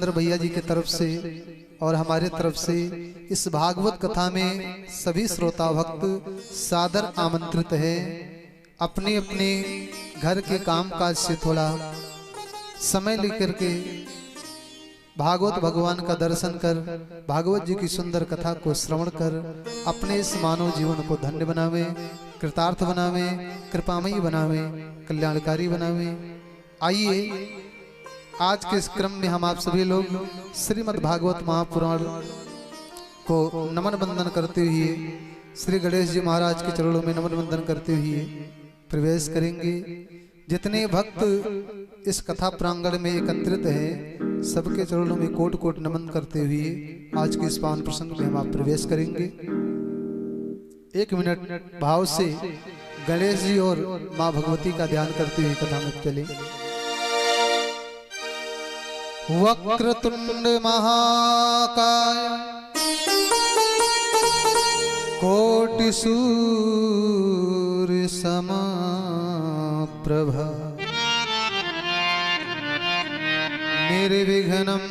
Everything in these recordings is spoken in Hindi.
सुंदर भैया जी की तरफ से और हमारे तरफ से इस भागवत कथा में सभी श्रोता भक्त सादर आमंत्रित है। अपने अपने घर के कामकाज से थोड़ा समय लेकर के भागवत भगवान का दर्शन कर, भागवत जी की सुंदर कथा को श्रवण कर अपने इस मानव जीवन को धन्य बनावे, कृतार्थ बनावे, कृपामयी बनावे, कल्याणकारी बनावे। आइए आज के इस क्रम में हम आप सभी लोग श्रीमद् भागवत महापुराण को नमन बंदन करते हुए श्री गणेश जी महाराज के चरणों में नमन बंदन करते हुए प्रवेश करेंगे। जितने भक्त इस कथा प्रांगण में एकत्रित हैं सबके चरणों में कोट कोट नमन करते हुए आज के इस पावन प्रसंग में हम आप प्रवेश करेंगे। 1 मिनट भाव से गणेश जी और माँ भगवती का ध्यान करते हुए कथा में चले। वक्रतुंड महाकाय कोटि सूर्य समप्रभा निर्विघ्नं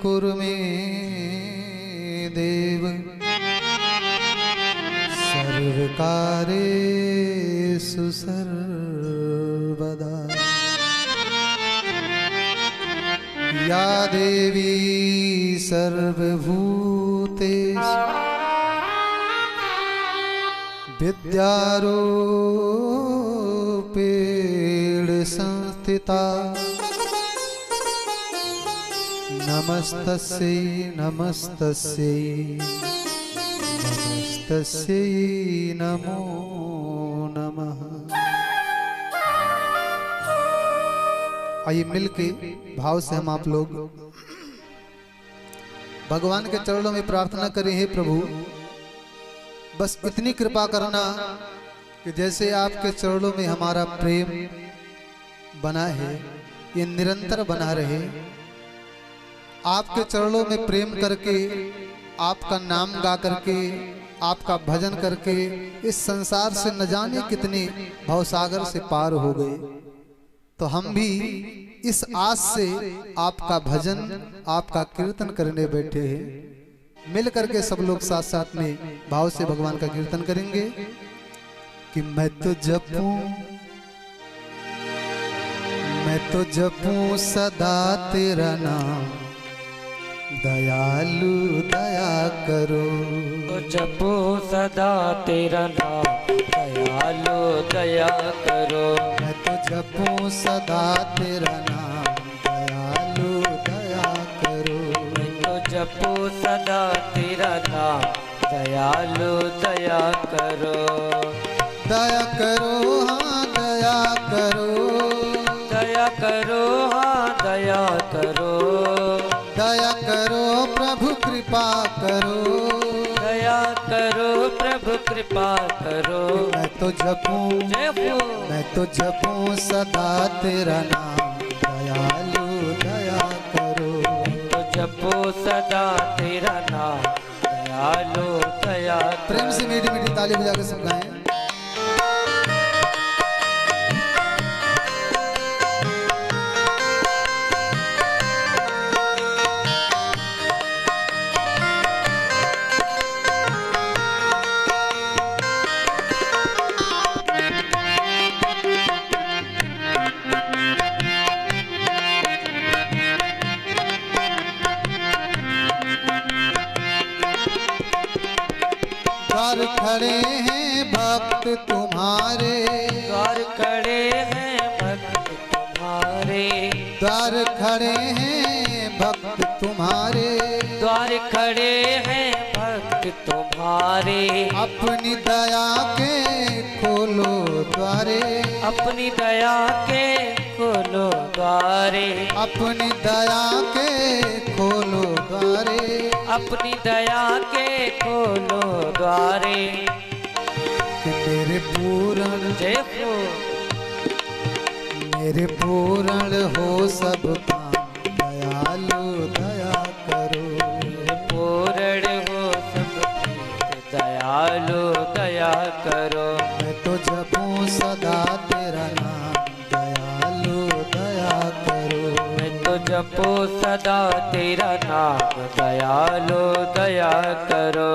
कुरु मे देव सर्वकार्येषु सर्वदा। या देवी सर्वभूतेषु विद्यारूपेण संस्थिता नमस्तस्यै नमस्तस्यै नमस्तस्यै नमो नमः। आइए मिलके भाव से हम आप लोग भगवान के चरणों में प्रार्थना करें। हे प्रभु, बस इतनी कृपा करना कि जैसे आपके चरणों में हमारा प्रेम बना है ये निरंतर बना रहे। आपके चरणों में प्रेम करके, आपका नाम गा करके, आपका भजन करके इस संसार से न जाने कितने भवसागर से पार हो गए। तो हम भी इस आस से आपका भजन, आपका कीर्तन करने बैठे हैं। मिल करके सब लोग साथ साथ में भाव से भगवान का कीर्तन करेंगे कि मैं तो जपूं सदा तेरा नाम, दयालु दया करो। तो जपो सदा तेरा नाम, दयालु दया करो। मैं तो जपूं सदा तेरा नाम, दयालु दया करो। मैं तो जपो सदा तेरा नाम, दयालु दया करो। दया करो हाँ दया करो, दया करो हाँ दया करो। दया करो प्रभु कृपा करो। दया करो प्रभु कृपा करो। मैं तो जपूं सदा तेरा नाम, दयालु दया करो। तो जपो सदा तेरा नाम, दयालु दया करो। प्रेम से मीठी मीठी ताली बजा के सब गाएं। द्वार खड़े हैं भक्त तुम्हारे, द्वार खड़े हैं भक्त तुम्हारे। द्वार खड़े हैं भक्त तुम्हारे। द्वार खड़े हैं भक्त तुम्हारे। अपनी दया के खोलो द्वारे, अपनी दया के खोलो द्वारे। अपनी दया के खोलो द्वारे। अपनी दया के खोलो द्वारे। कि मेरे पूर्ण जय हो, मेरे पूर्ण हो सब काम, दयालु दया करो। पूर्ण हो सब दयालु दया करो। मैं तो जपूं सदा तेरा नाम, दयालु दया करो। मैं तो जपो सदा तेरा नाम, दयालु दया करो।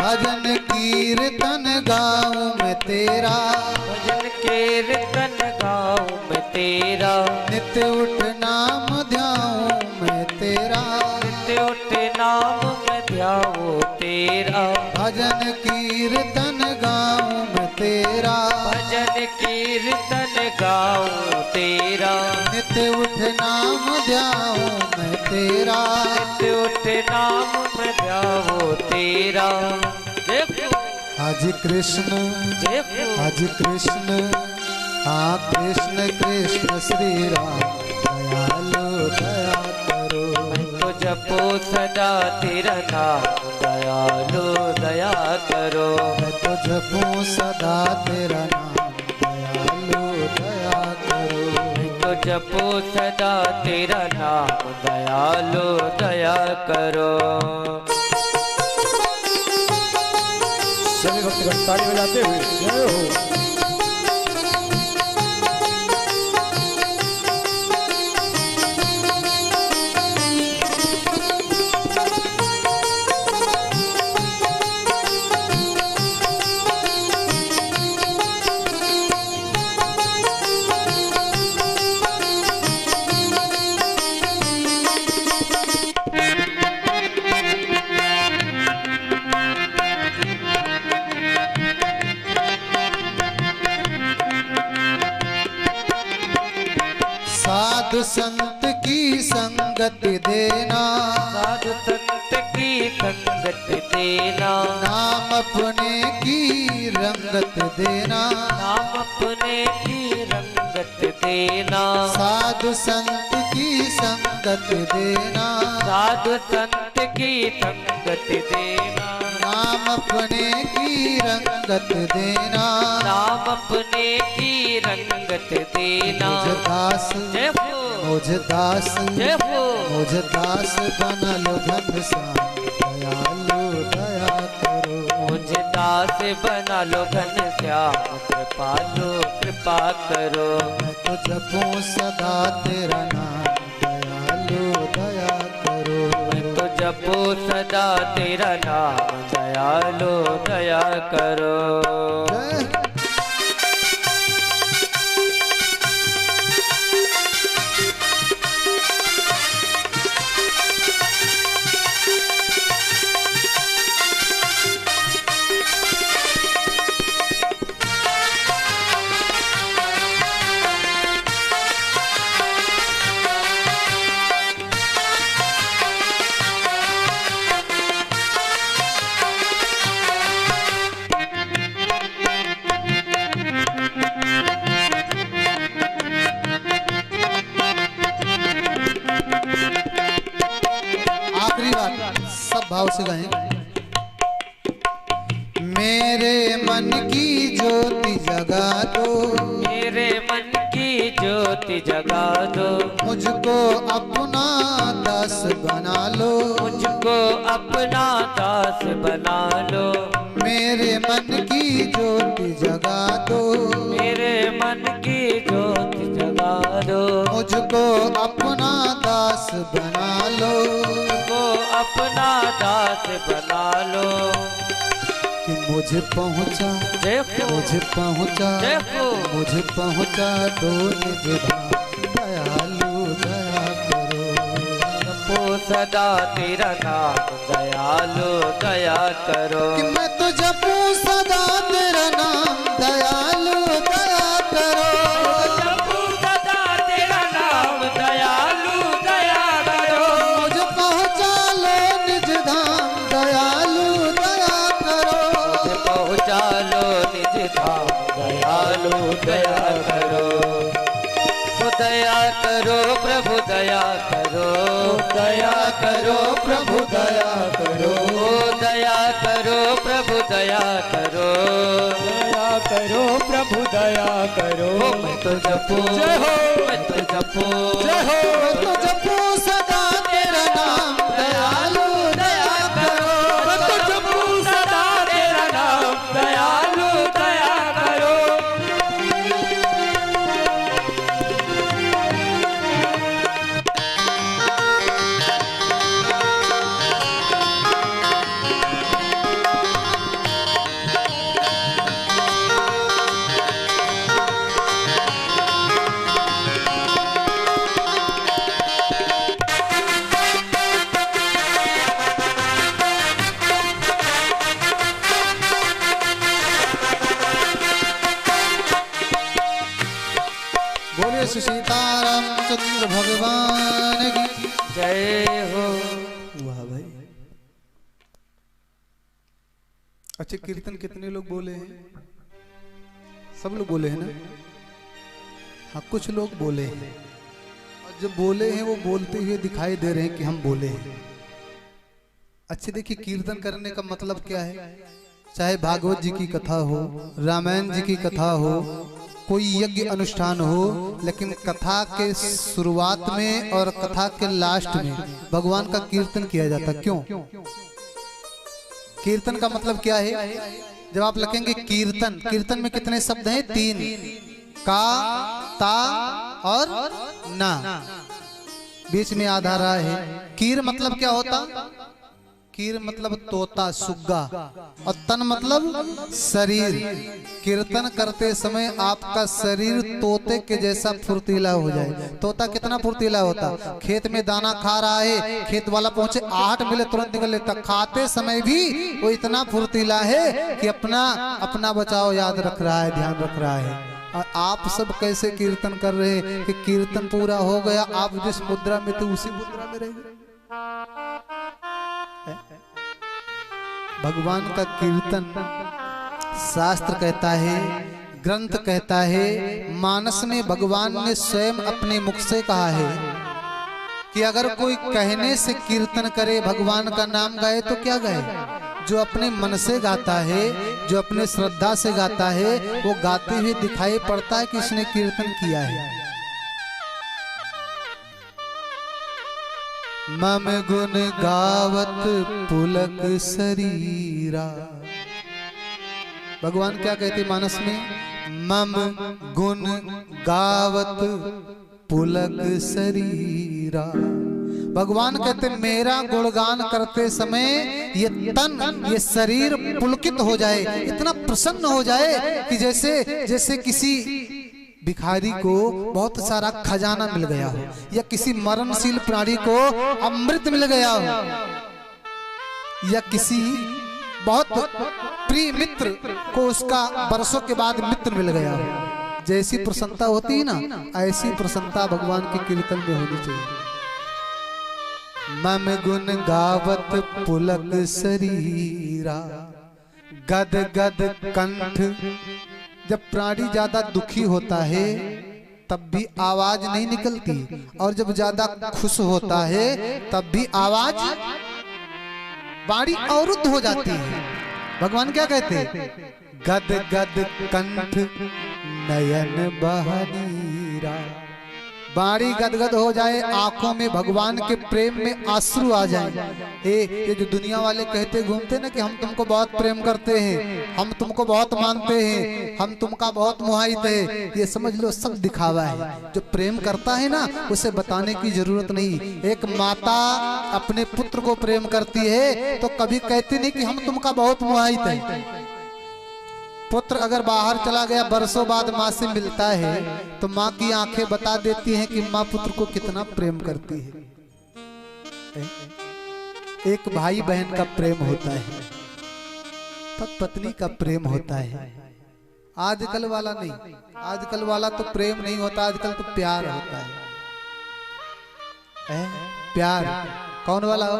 भजन कीर्तन गाऊं मैं तेरा, भजन कीर्तन गाऊं मैं तेरा, नित्य उठ नाम ध्याऊं मैं तेरा, नित्य उठ नाम मैं ध्याऊं तेरा। भजन कीर्तन गाऊं मैं तेरा, भजन कीर्तन गाऊं तेरा, नित्य उठ नाम ध्याऊं मैं तेरा, नित्य उठ नाम मैं ध्याऊं तेरा। आज कृष्ण देखो आज कृष्ण, हाँ कृष्ण कृष्ण श्री राम, दयालु दया करो। मैं तो जपो सदा तेरा नाम, दयालु दया करो। मैं तो जपूं सदा तेरा नाम, दयालु दया करो। मैं तो जपो सदा तेरा नाम, दयालु दया करो। सभी भक्तगण ताली बजाते हुए जय हो। साधु संत की संगत देना, साधु संत की संगत देना, नाम अपने की रंगत देना, नाम अपने की रंगत देना। साधु संत की संगत देना, साधु संत की संगत देना, नाम अपने की रंगत देना, नाम अपने की रंगत देना। मुझ दास जय हो मुझ दास जय हो मुझ दास बनल घनश्याम, दयालु दया करो। मुझे दास बना लो घनश्याम, कृपालु कृपा करो। मैं तो जपूं सदा तेरा नाम, दयालु दया करो। मैं तो जपो सदा तेरा नाम, दयालु दया करो। जय आखिरी बात सब भाव से गाएं। मेरे मन की ज्योति जगा दो, मेरे मन की ज्योति जगा दो, मुझको अपना दास बना लो, मुझको अपना दास बना लो। मेरे मन की ज्योति जगा दो, मेरे मन की ज्योति जगा दो, मुझको अपना दास बना लो, मुझको अपना दास बना लो। कि मुझे पहुंचा देखो मुझे पहुंचा देखो मुझे पहुंचा दो निज धाम, दयालु दया करो। जपो सदा तेरा नाम, दयालु दया करो। कि मैं तो जपूं सदा तेरा नाम, दयालु दया करो। जपो सदा तेरा नाम, दयालु दया करो। मुझे पहुंचा लो लो निज धाम, दयालु दया करो। दया करो प्रभु दया करो, दया करो प्रभु दया करो, दया करो प्रभु दया करो, दया करो प्रभु दया करो। मैं तो जपू, जय हो, मैं तो जपू, जय हो, मैं तो जपू सदा तेरा नाम, दयालु दया करो। मैं तो जपू सदा तेरा नाम, दयालु दया करो। बोले श्री सीतारामचंद्र भगवान की जय हो। वाह भाई। अच्छा, कीर्तन कितने लोग बोले हैं? सब लोग बोले हैं ना? हाँ, कुछ लोग बोले हैं, और जो बोले हैं वो बोलते हुए दिखाई दे रहे हैं कि हम बोले हैं। अच्छे देखिए, कीर्तन करने का मतलब क्या है? चाहे भागवत जी की कथा हो, रामायण जी की कथा हो, कोई यज्ञ अनुष्ठान हो, लेकिन कथा के शुरुआत में और कथा के लास्ट में भगवान का कीर्तन किया जाता। क्यों? कीर्तन का मतलब क्या है? जब आप लिखेंगे कीर्तन, कीर्तन में कितने शब्द हैं? 3, का, ता और ना, बीच में आधा रा है। कीर मतलब क्या होता? कीर मतलब तोता, सुग्गा, और तन मतलब शरीर। कीर्तन करते समय आपका शरीर तोते के जैसा फुर्तीला हो जाए। तोता कितना फुर्तीला होता? खेत में दाना खा रहा है, खेत वाला पहुंचे, आहट मिले तुरंत निकल लेता। खाते समय भी वो इतना फुर्तीला है कि अपना अपना बचाव याद रख रहा है, ध्यान रख रहा है। और आप सब कैसे कीर्तन कर रहे हैं कि कीर्तन पूरा हो गया, आप जिस मुद्रा में थे उसी मुद्रा में रह गए। भगवान का कीर्तन शास्त्र कहता है, ग्रंथ कहता है, मानस में भगवान ने स्वयं अपने मुख से कहा है कि अगर कोई कहने से कीर्तन करे, भगवान का नाम गाए तो क्या गाए? जो अपने मन से गाता है, जो अपने श्रद्धा से गाता है, वो गाते हुए दिखाई पड़ता है कि इसने कीर्तन किया है। मम गुण गावत पुलक शरीरा। भगवान क्या कहते मानस में? मम गुण गावत पुलक शरीरा। भगवान कहते मेरा गुणगान करते समय ये तन, ये शरीर पुलकित हो जाए, इतना प्रसन्न हो जाए कि जैसे किसी भिखारी को बहुत सारा खजाना मिल गया हो, या किसी मरणशील प्राणी को अमृत मिल गया हो, या किसी बहुत प्रिय मित्र को उसका बरसों के बाद मित्र मिल गया हो। जैसी प्रसन्नता होती है ना, ऐसी प्रसन्नता भगवान के कीर्तन में होनी चाहिए। मम गुण गावत पुलक शरीरा, गद गद कंठ। जब प्राणी ज्यादा दुखी होता है तब भी आवाज नहीं निकलती, और जब ज्यादा खुश होता है तब भी आवाज, वाणी अवरुद्ध हो जाती है। भगवान क्या कहते हैं? गद गद कंठ नयन बहनीरा। वाणी गदगद हो जाए, आंखों में भगवान के प्रेम में आंसू आ जाए। ये जो दुनिया वाले कहते घूमते ना कि हम तुमको बहुत प्रेम करते हैं, हम तुमको बहुत मानते हैं, हम तुमका बहुत मोहित है, ये समझ लो सब दिखावा है। जो प्रेम करता है ना, उसे बताने की जरूरत नहीं। एक माता अपने पुत्र को प्रेम करती है तो कभी कहती नहीं कि हम तुमका बहुत मोहित है। पुत्र अगर बाहर चला गया, बरसों बाद माँ से मिलता है तो माँ की आंखें बता देती हैं कि माँ पुत्र को कितना प्रेम करती है। एक भाई बहन का प्रेम होता है, तब पत्नी का प्रेम होता है। आजकल वाला नहीं, आजकल वाला तो प्रेम नहीं होता, आजकल तो प्यार होता है। प्यार कौन वाला हो?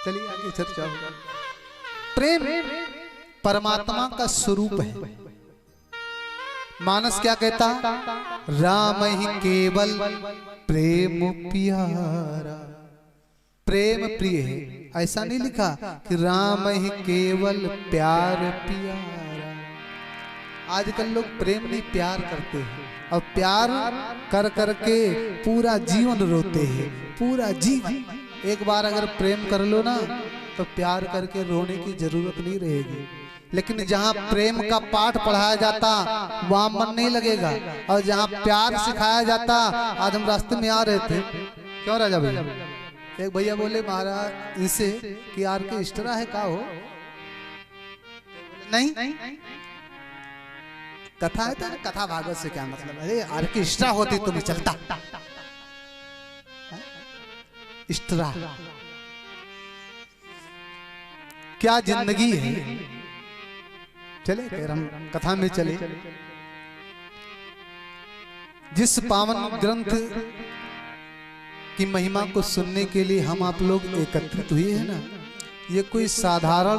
चलिए आगे चर्चा होगा। प्रेम परमात्मा का स्वरूप है। मानस क्या कहता? राम ही केवल प्रेम प्यारा। प्रेम प्रिय है, ऐसा नहीं लिखा कि राम ही केवल प्यार प्यारा। आजकल लोग प्रेम नहीं प्यार करते हैं, और प्यार कर करके पूरा जीवन रोते हैं, पूरा जीवन। एक बार अगर प्रेम कर लो ना तो प्यार करके रोने की जरूरत नहीं रहेगी। लेकिन जहाँ प्रेम का पाठ पढ़ाया जाता वहाँ मन नहीं लगेगा, और जहाँ प्यार सिखाया जाता। आज हम रास्ते में आ रहे थे, क्यों राजा भैया, एक भैया बोले महाराज इनसे कि ऑर्केस्ट्रा है का हो? नहीं, कथा है तो कथा भागवत से क्या मतलब? अरे ऑर्केस्ट्रा होती तो नहीं चलता। इस्ट्रा क्या जिंदगी है। चले फिर हम कथा में चले। जिस पावन ग्रंथ की महिमा को सुनने के लिए हम आप लोग एकत्रित हुए हैं ना, ये कोई साधारण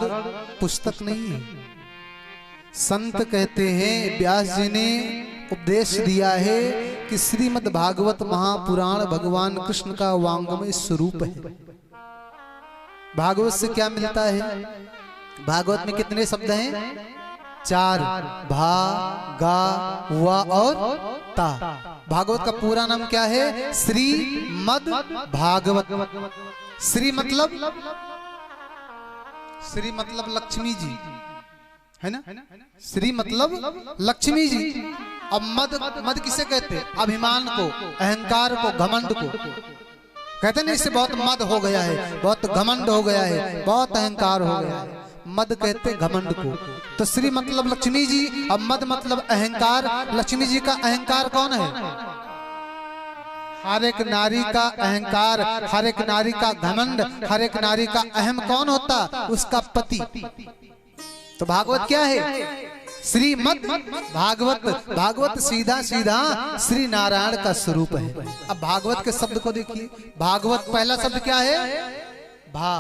पुस्तक नहीं है। संत कहते हैं, व्यास जी ने उपदेश दिया है कि श्रीमद् भागवत महापुराण भगवान कृष्ण का वांग्मय स्वरूप है। भागवत से क्या मिलता है? भागवत में कितने शब्द हैं? 4, भा, गा, वा और ता। भागवत का पूरा नाम क्या है? श्रीमद् भागवत। श्री मतलब लक्ष्मी जी है ना, श्री मतलब लक्ष्मी जी। अब मद किसे कहते हैं? अभिमान को, अहंकार को, घमंड को कहते नहीं, इससे बहुत मद हो गया है, बहुत घमंड हो गया है, बहुत अहंकार हो गया है। मद कहते घमंड को। तो श्री मतलब लक्ष्मी जी, अब मद मतलब अहंकार। लक्ष्मी जी का अहंकार कौन है? हर एक नारी का अहंकार, हर एक नारी का घमंड, हर एक नारी का अहम कौन होता? उसका पति। तो भागवत क्या है? श्रीमद् भागवत। भागवत सीधा सीधा श्री नारायण का स्वरूप है। अब भागवत के शब्द को देखिए। भागवत पहला शब्द क्या है? भा।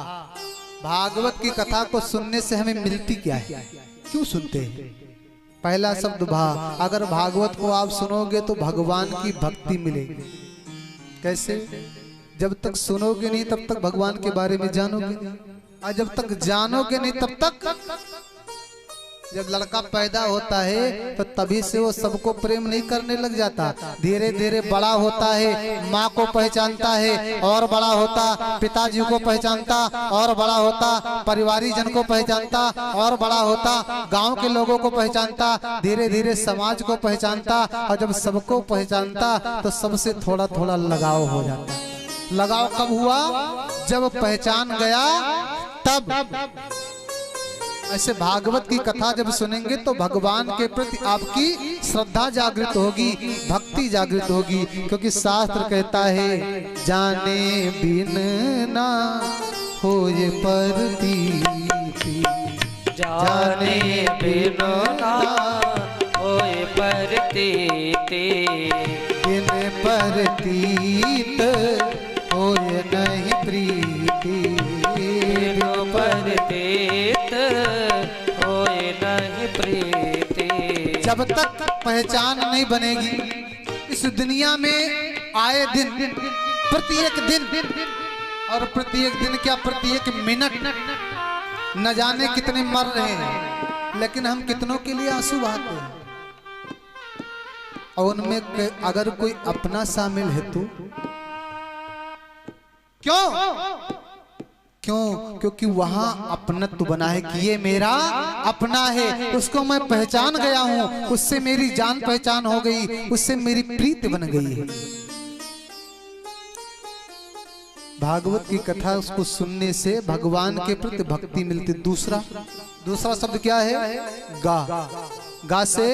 भागवत की कथा को सुनने से हमें मिलती क्या है? क्यों सुनते हैं? पहला शब्द भा। अगर भागवत को आप सुनोगे तो भगवान की भक्ति मिलेगी। कैसे? जब तक सुनोगे नहीं तब तक भगवान के बारे में जानोगे नहीं, और जब तक जानोगे नहीं तब तक। जब लड़का पैदा होता है तो तभी से वो सबको प्रेम नहीं करने लग जाता। धीरे धीरे बड़ा होता है, माँ को पहचानता है, और बड़ा होता पिताजी को पहचानता, और बड़ा होता परिवारी जन को पहचानता, और बड़ा होता गांव के लोगों को पहचानता, धीरे धीरे समाज को पहचानता। और जब सबको पहचानता तो सबसे थोड़ा थोड़ा लगाव हो जाता। लगाव कब हुआ? जब पहचान गया तब। ऐसे भागवत की कथा जब सुनेंगे तो भगवान के प्रति आपकी श्रद्धा जागृत होगी, भक्ति जागृत होगी। क्योंकि शास्त्र कहता है, जाने बिन ना होए प्रतीति, जाने बिन ना होए प्रतीति, बिन प्रतीत होए नहीं प्रीति, बिन प्रतीत होए नहीं प्रीति। जब तक पहचान नहीं बनेगी इस दुनिया में आए दिन, प्रत्येक दिन, और प्रत्येक दिन क्या प्रत्येक मिनट न जाने कितने मर रहे हैं, लेकिन हम कितनों के लिए आंसू बहाते हैं। और उनमें अगर कोई अपना शामिल है तो क्यों? क्योंकि वहां अपनत्व बना है कि ये मेरा अपना है, उसको मैं पहचान गया हूं, उससे मेरी जान पहचान हो गई, उससे मेरी प्रीति बन गई है। भागवत की कथा उसको सुनने से भगवान के प्रति भक्ति मिलती। दूसरा शब्द क्या है? गा। गा से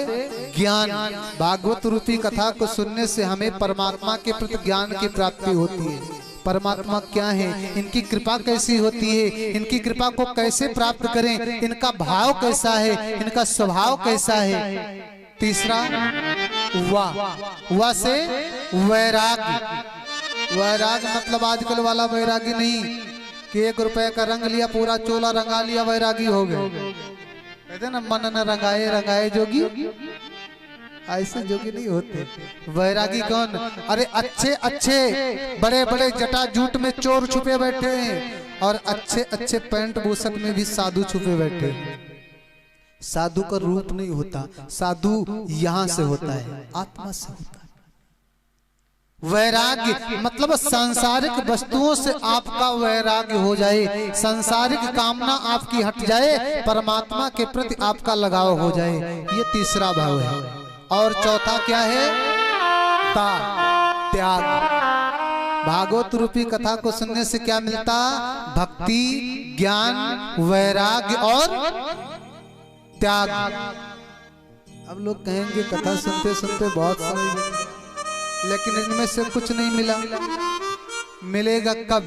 ज्ञान। भागवत रूपी कथा को सुनने से हमें परमात्मा के प्रति ज्ञान की प्राप्ति होती है। परमात्मा क्या है, इनकी कृपा कैसी होती है, इनकी कृपा को कैसे प्राप्त करें, इनका भाव कैसा है, इनका स्वभाव कैसा है। तीसरा वा से वैराग। वैराग मतलब आजकल वाला वैरागी नहीं, कि 1 रुपए का रंग लिया, पूरा चोला रंगा लिया, वैरागी हो गए। कहते ना मन न रंगाए रंगाए जोगी, ऐसे जोगी नहीं होते। वैरागी कौन? अरे अच्छे अच्छे बड़े बड़े जटा जूट में चोर छुपे बैठे हैं और अच्छे अच्छे पैंट बूसट में भी साधु छुपे बैठे हैं। साधु का रूप नहीं होता, साधु यहाँ से होता है, आत्मा से होता है। वैराग्य मतलब सांसारिक वस्तुओं से आपका वैराग्य हो जाए, सांसारिक कामना आपकी हट जाए, परमात्मा के प्रति आपका लगाव हो जाए, ये तीसरा भाव है। और चौथा क्या है? त्याग। भागवत रूपी कथा को सुनने से क्या मिलता? भक्ति, ज्ञान, वैराग्य और त्याग। अब लोग कहेंगे कथा सुनते सुनते बहुत सारे, लेकिन इनमें से कुछ नहीं मिला। मिलेगा कब?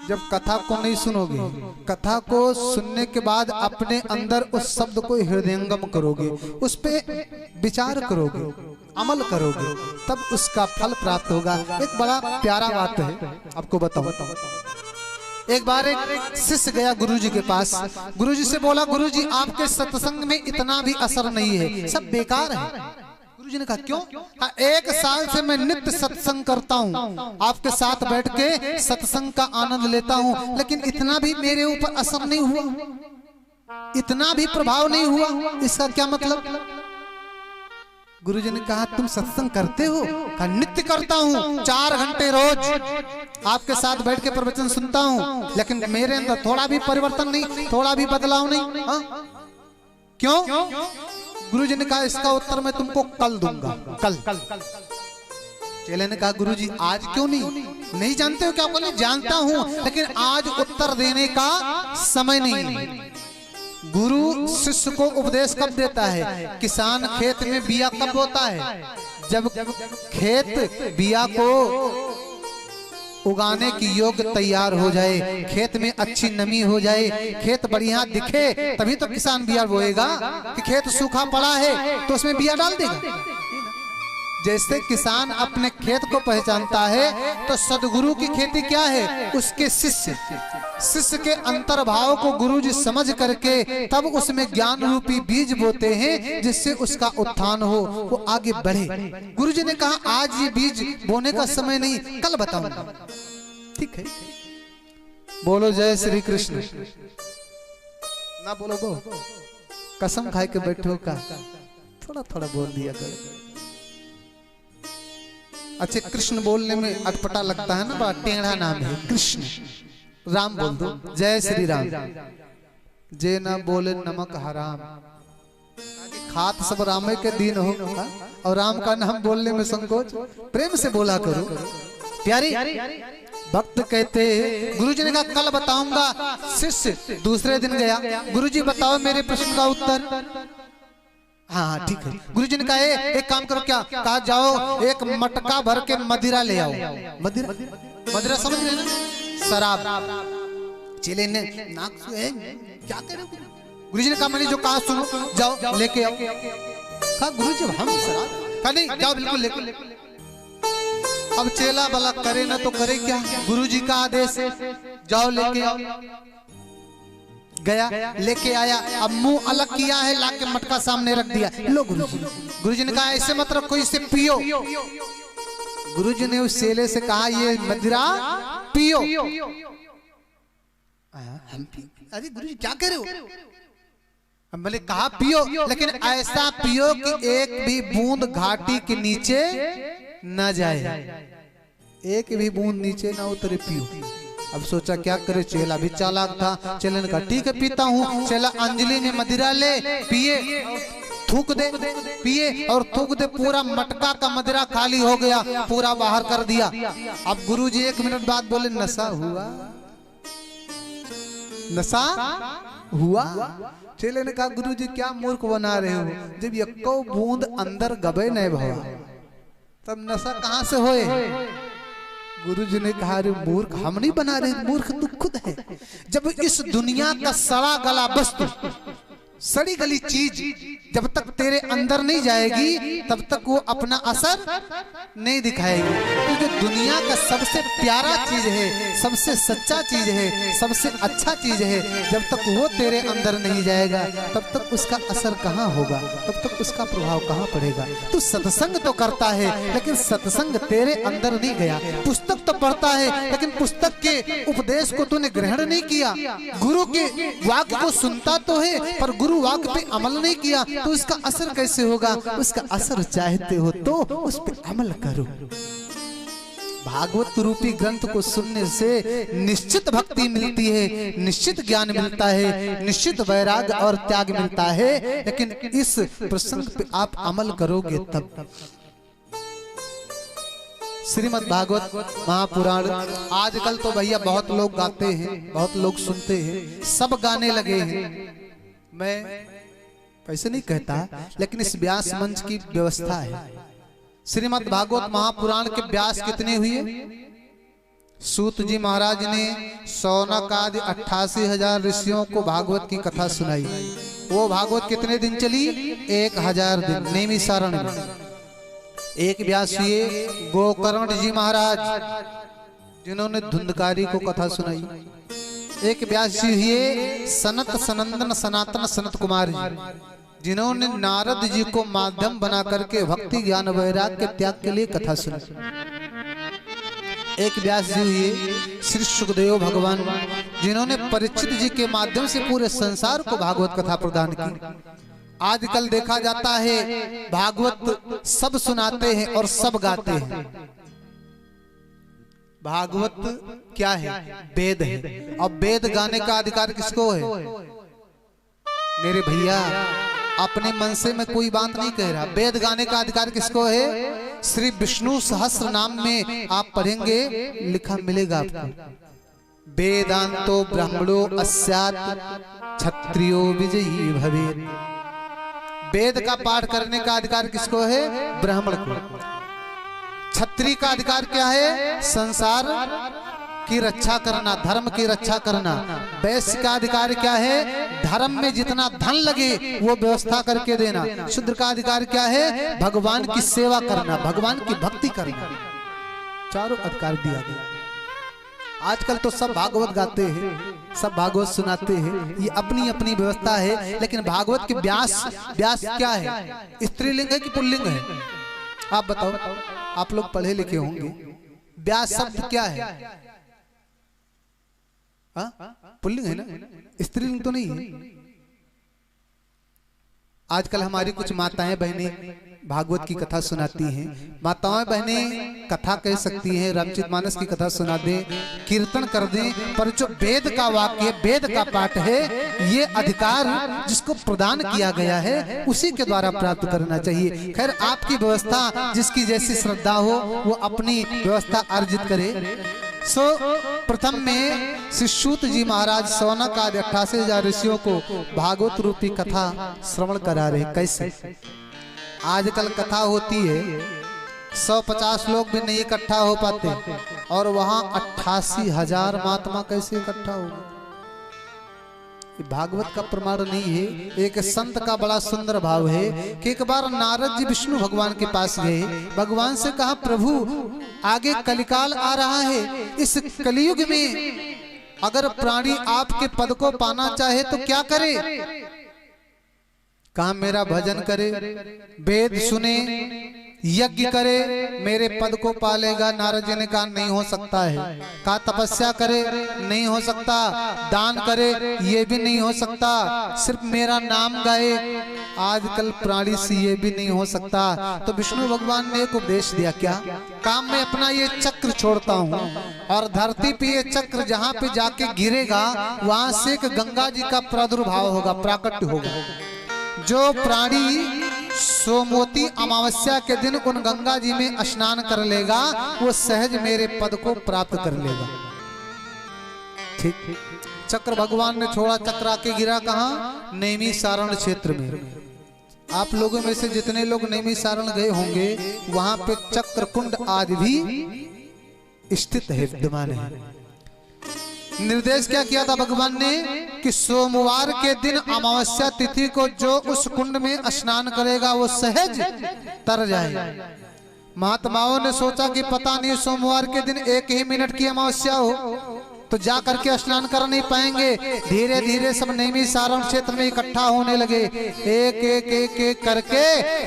जब कथा को नहीं सुनोगे, कथा को सुनने के बाद अपने अंदर उस शब्द को हृदयंगम करोगे, उस पे विचार करोगे, अमल करोगे, तब उसका फल प्राप्त होगा। एक बड़ा प्यारा बात है, आपको बताऊं। एक बार एक शिष्य गया गुरुजी के पास, गुरुजी से बोला, गुरुजी आपके सत्संग में इतना भी असर नहीं है, सब बेकार है। गुरुजी ने कहा क्यों? 1 साल से मैं नित्य सत्संग करता हूँ, आपके साथ बैठ के सत्संग का आनंद लेता हूँ, लेकिन इतना भी मेरे ऊपर असर नहीं हुआ, इतना भी प्रभाव नहीं हुआ, इसका क्या मतलब? गुरुजी ने कहा तुम सत्संग करते हो? कहा नित्य करता हूँ, 4 घंटे रोज आपके साथ बैठ के प्रवचन सुनता हूँ, लेकिन मेरे अंदर थोड़ा भी परिवर्तन नहीं, थोड़ा भी बदलाव नहीं। क्यों? गुरुजी ने कहा इसका उत्तर मैं तुमको कल दूंगा। कल। चेले ने कहा गुरुजी आज क्यों नहीं जानते हो क्या? बोले जानता हूं, लेकिन आज उत्तर देने का समय नहीं। गुरु शिष्य को उपदेश कब देता है? किसान खेत में बिया कब बोता है? जब खेत बिया को उगाने की योग्य तैयार हो जाए, खेत में अच्छी नमी हो जाए, खेत बढ़िया दिखे, तभी तो किसान बिया बोएगा। कि खेत सूखा पड़ा है तो उसमें बिया डाल देगा। जैसे किसान अपने खेत को पहचानता है, तो सदगुरु की खेती क्या है? उसके शिष्य के अंतर्भाव को गुरुजी समझ करके तब उसमें ज्ञान रूपी बीज बोते हैं, जिससे उसका उत्थान हो, वो आगे बढ़े। गुरुजी ने कहा आज ये बीज बोने का समय नहीं, कल बताऊंगा। ठीक है, बोलो जय श्री कृष्ण। ना बोलो गो, कसम खाए के बैठो का थोड़ा थोड़ा बोल दिया करो। अच्छे कृष्ण बोलने में अटपटा लगता है ना, बड़ा टेढ़ा नाम है कृष्ण। राम बोल दो, जय श्री राम। जे ना बोले नमक हराम, खात सब रामे के दिन हो, और राम का नाम बोलने में संकोच, प्रेम से बोला करो। प्यारी भक्त कहते गुरुजी ने कहा कल बताऊंगा। शिष्य दूसरे दिन गया, गुरुजी बताओ मेरे प्रश्न का उत्तर। हाँ ठीक है। गुरुजी ने कहा एक काम करो, क्या? कहा जाओ एक मटका भर के मदिरा ले आओ। मदिरा समझ रहे ना? शराब। चेले ने नाक से क्या करे? गुरुजी ने कहा मैंने जो कहा सुनो, जाओ लेके आओ। कहा गुरुजी हम शराब? कहा नहीं, जाओ बिल्कुल लेके। अब चेला भला करे ना तो करे क्या? गुरुजी का आदेश, जाओ लेके आओ। गया लेके आया, अब मुंह अलग किया है, लाके मटका सामने रख दिया। लो गुरुजी। गुरुजी ने कहा ऐसे मत रखो, इसे पियो। गुरुजी ने उस चेले से कहा ये मदिरा पियो। अरे गुरुजी क्या कर रहे हो? मैंने कहा पियो, लेकिन ऐसा पियो कि एक भी बूंद घाटी के नीचे न जाए, एक भी बूंद नीचे ना उतरे, पियो। अब सोचा क्या करे, चेला भी चालाक था। चेले ने कहा ठीक है पीता हूँ। चेला अंजलि में मदिरा ले, पिए, थूक दे, पिए और थूक दे, पूरा मटका का मदिरा खाली हो गया, पूरा बाहर कर दिया। अब गुरुजी 1 मिनट बाद बोले नशा हुआ, नशा हुआ। चेले ने कहा गुरुजी क्या मूर्ख बना रहे हो, जब एको बूंद अंदर गबे नहीं भवा तब नशा कहाँ से होए? गुरुजी ने कहा रे मूर्ख हम नहीं बना रहे, मूर्ख तू खुद है। जब इस दुनिया का सड़ा गला वस्तु, सड़ी गली चीज जब तक तेरे अंदर नहीं जाएगी तब तक वो अपना असर नहीं दिखाएगी। तो जो दुनिया का सबसे प्यारा चीज है, सबसे सच्चा चीज है, सबसे अच्छा चीज है, जब तक वो तेरे अंदर नहीं जाएगा तब तक उसका असर कहाँ होगा, तब तक उसका प्रभाव कहाँ पड़ेगा। तू सत्संग तो करता है लेकिन सत्संग तेरे अंदर नहीं गया। पुस्तक तो पढ़ता है लेकिन पुस्तक के उपदेश को तूने ग्रहण नहीं किया। गुरु के वाक्य को सुनता तो है पर गुरु वाक्य पे अमल नहीं किया, तो इसका असर कैसे होगा। उसका असर चाहते हो तो उस पे अमल करो। भागवत रूपी ग्रंथ को सुनने से निश्चित भक्ति मिलती है, निश्चित ज्ञान मिलता है, निश्चित वैराग्य और त्याग मिलता है। लेकिन इस प्रसंग पे आप अमल करोगे तब। श्रीमद् भागवत महापुराण आजकल तो भैया बहुत लोग गाते हैं, बहुत लोग सुनते हैं, सब गाने लगे हैं। मैं ऐसे नहीं कहता, लेकिन इस व्यास मंच की व्यवस्था है। श्रीमद् भागवत महापुराण के व्यास कितने हुए? सूत जी महाराज ने शौनक आदि 88,000 ऋषियों को भागवत की कथा सुनाई। वो भागवत कितने दिन चली? 1000 दिन नैमिषारण्य में। एक व्यास हुए गोकर्ण जी महाराज, जिन्होंने धुंधकारी को कथा सुनाई। एक व्यास जी हुए सनत सनंदन सनातन सनत कुमार जी, जिन्होंने नारद जी को माध्यम बना करके भक्ति ज्ञान वैराग्य के त्याग के लिए कथा सुनाई। एक व्यास जी हुए श्री सुखदेव भगवान, जिन्होंने परीक्षित जी के माध्यम से पूरे संसार को भागवत कथा प्रदान की। आजकल देखा जाता है भागवत सब सुनाते हैं और सब गाते हैं। भागवत क्या है? वेद है। अब वेद गाने का अधिकार किसको है? मेरे भैया अपने मन से मैं कोई बात नहीं कह रहा। वेद गाने का अधिकार किसको है? श्री विष्णु सहस्त्र नाम में आप पढ़ेंगे, लिखा मिलेगा आपको, वेदांतो ब्राह्मणो अस्यात् क्षत्रियो विजयी भवेत्। वेद का पाठ करने का अधिकार किसको है? ब्राह्मण को। क्षत्रिय का अधिकार क्या है? संसार की रक्षा करना, धर्म की रक्षा करना। वैश्य का अधिकार क्या है? धर्म में जितना धन लगे वो व्यवस्था करके देना। शूद्र का अधिकार क्या है? भगवान की सेवा करना, भगवान की भक्ति करना। चारों अधिकार दिया गया। आजकल तो सब भागवत गाते हैं, सब भागवत सुनाते हैं, ये अपनी अपनी व्यवस्था है। लेकिन भागवत के व्यास क्या है? स्त्रीलिंग है कि पुल्लिंग है? आप बताओ, आप लोग पढ़े लिखे होंगे। व्यास शब्द क्या है? पुल्लिंग है ना, स्त्रीलिंग तो नहीं है। आजकल हमारी कुछ माताएं बहनें भागवत की कथा सुनाती हैं। माताएं बहनें कथा कह सकती हैं, रामचरितमानस की कथा सुना दें, कीर्तन कर दें, पर जो वेद का वाक्य, वेद का पाठ है, ये अधिकार जिसको प्रदान किया गया है उसी के द्वारा प्राप्त करना चाहिए। खैर, आपकी व्यवस्था, जिसकी जैसी श्रद्धा हो वो अपनी व्यवस्था अर्जित करे। प्रथम में श्री सूत जी महाराज शौनक आदि 88,000 ऋषियों को भागवत रूपी कथा श्रवण करा रहे। कैसे? आजकल कथा होती है 150 लोग भी नहीं इकट्ठा हो पाते, और वहां 88,000 महात्मा कैसे इकट्ठा हो? भागवत का प्रमाण नहीं है। एक संत का बड़ा सुंदर भाव है कि एक बार नारद जी विष्णु भगवान के पास गए, भगवान से कहा, प्रभु आगे कलिकाल आ रहा है, इस कलियुग में अगर प्राणी आपके पद को पाना चाहे तो क्या करे? कहा, मेरा भजन करे, वेद सुने, यज्ञ करे, मेरे पद को पालेगा। नारद जी ने कहा, नहीं हो सकता है। कहा, तपस्या करे, नहीं हो सकता। दान करे, ये भी नहीं हो सकता। सिर्फ मेरा नाम गाए, आजकल प्राणी से ये भी नहीं हो सकता। तो विष्णु भगवान ने एक उपदेश दिया। क्या? काम में अपना ये चक्र छोड़ता हूँ और धरती पे ये चक्र जहाँ पे जाके गिरेगा वहां से एक गंगा जी का प्रादुर्भाव होगा, प्राकट्य होगा। जो प्राणी सोमवती अमावस्या के दिन उन गंगा जी में स्नान कर लेगा वो सहज मेरे पद को प्राप्त कर लेगा। ठीक। चक्र भगवान ने छोड़ा, चक्र आके गिरा कहाँ? नैमिषारण्य क्षेत्र में। आप लोगों में से जितने लोग नैमिषारण्य गए होंगे वहां पे चक्र कुंड आदि भी स्थित है, विद्यमान है। निर्देश क्या किया था भगवान ने? कि सोमवार के दिन अमावस्या तिथि को जो उस कुंड में स्नान करेगा वो सहज तर जाए। महात्माओं ने सोचा कि पता नहीं सोमवार के दिन 1 ही मिनट की अमावस्या हो तो जा करके स्नान कर नहीं पाएंगे। धीरे धीरे सब नेमी सारण क्षेत्र में इकट्ठा होने लगे। एक करके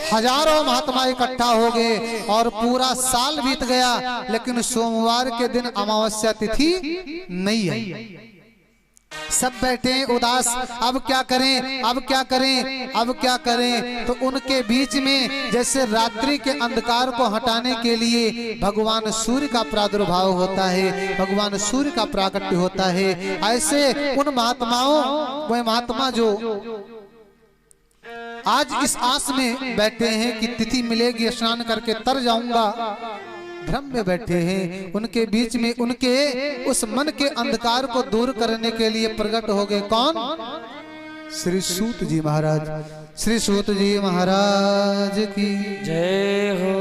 हजारों महात्मा इकट्ठा हो गए और पूरा साल बीत गया, लेकिन सोमवार के दिन अमावस्या तिथि नहीं आई। सब बैठे उदास, अब क्या करें, अब क्या करें, अब क्या करें। तो उनके बीच में जैसे रात्रि के अंधकार को हटाने के लिए भगवान सूर्य का प्रादुर्भाव होता है, भगवान सूर्य का प्राकट्य होता है, ऐसे उन महात्माओं, वह महात्मा जो आज इस आस में बैठे हैं कि तिथि मिलेगी स्नान करके तर जाऊंगा, भ्रम में बैठे हैं, उनके बीच में उनके उस मन के अंधकार को दूर करने के लिए प्रकट हो गए कौन? श्री सूत जी महाराज। श्री सूत जी महाराज की जय हो।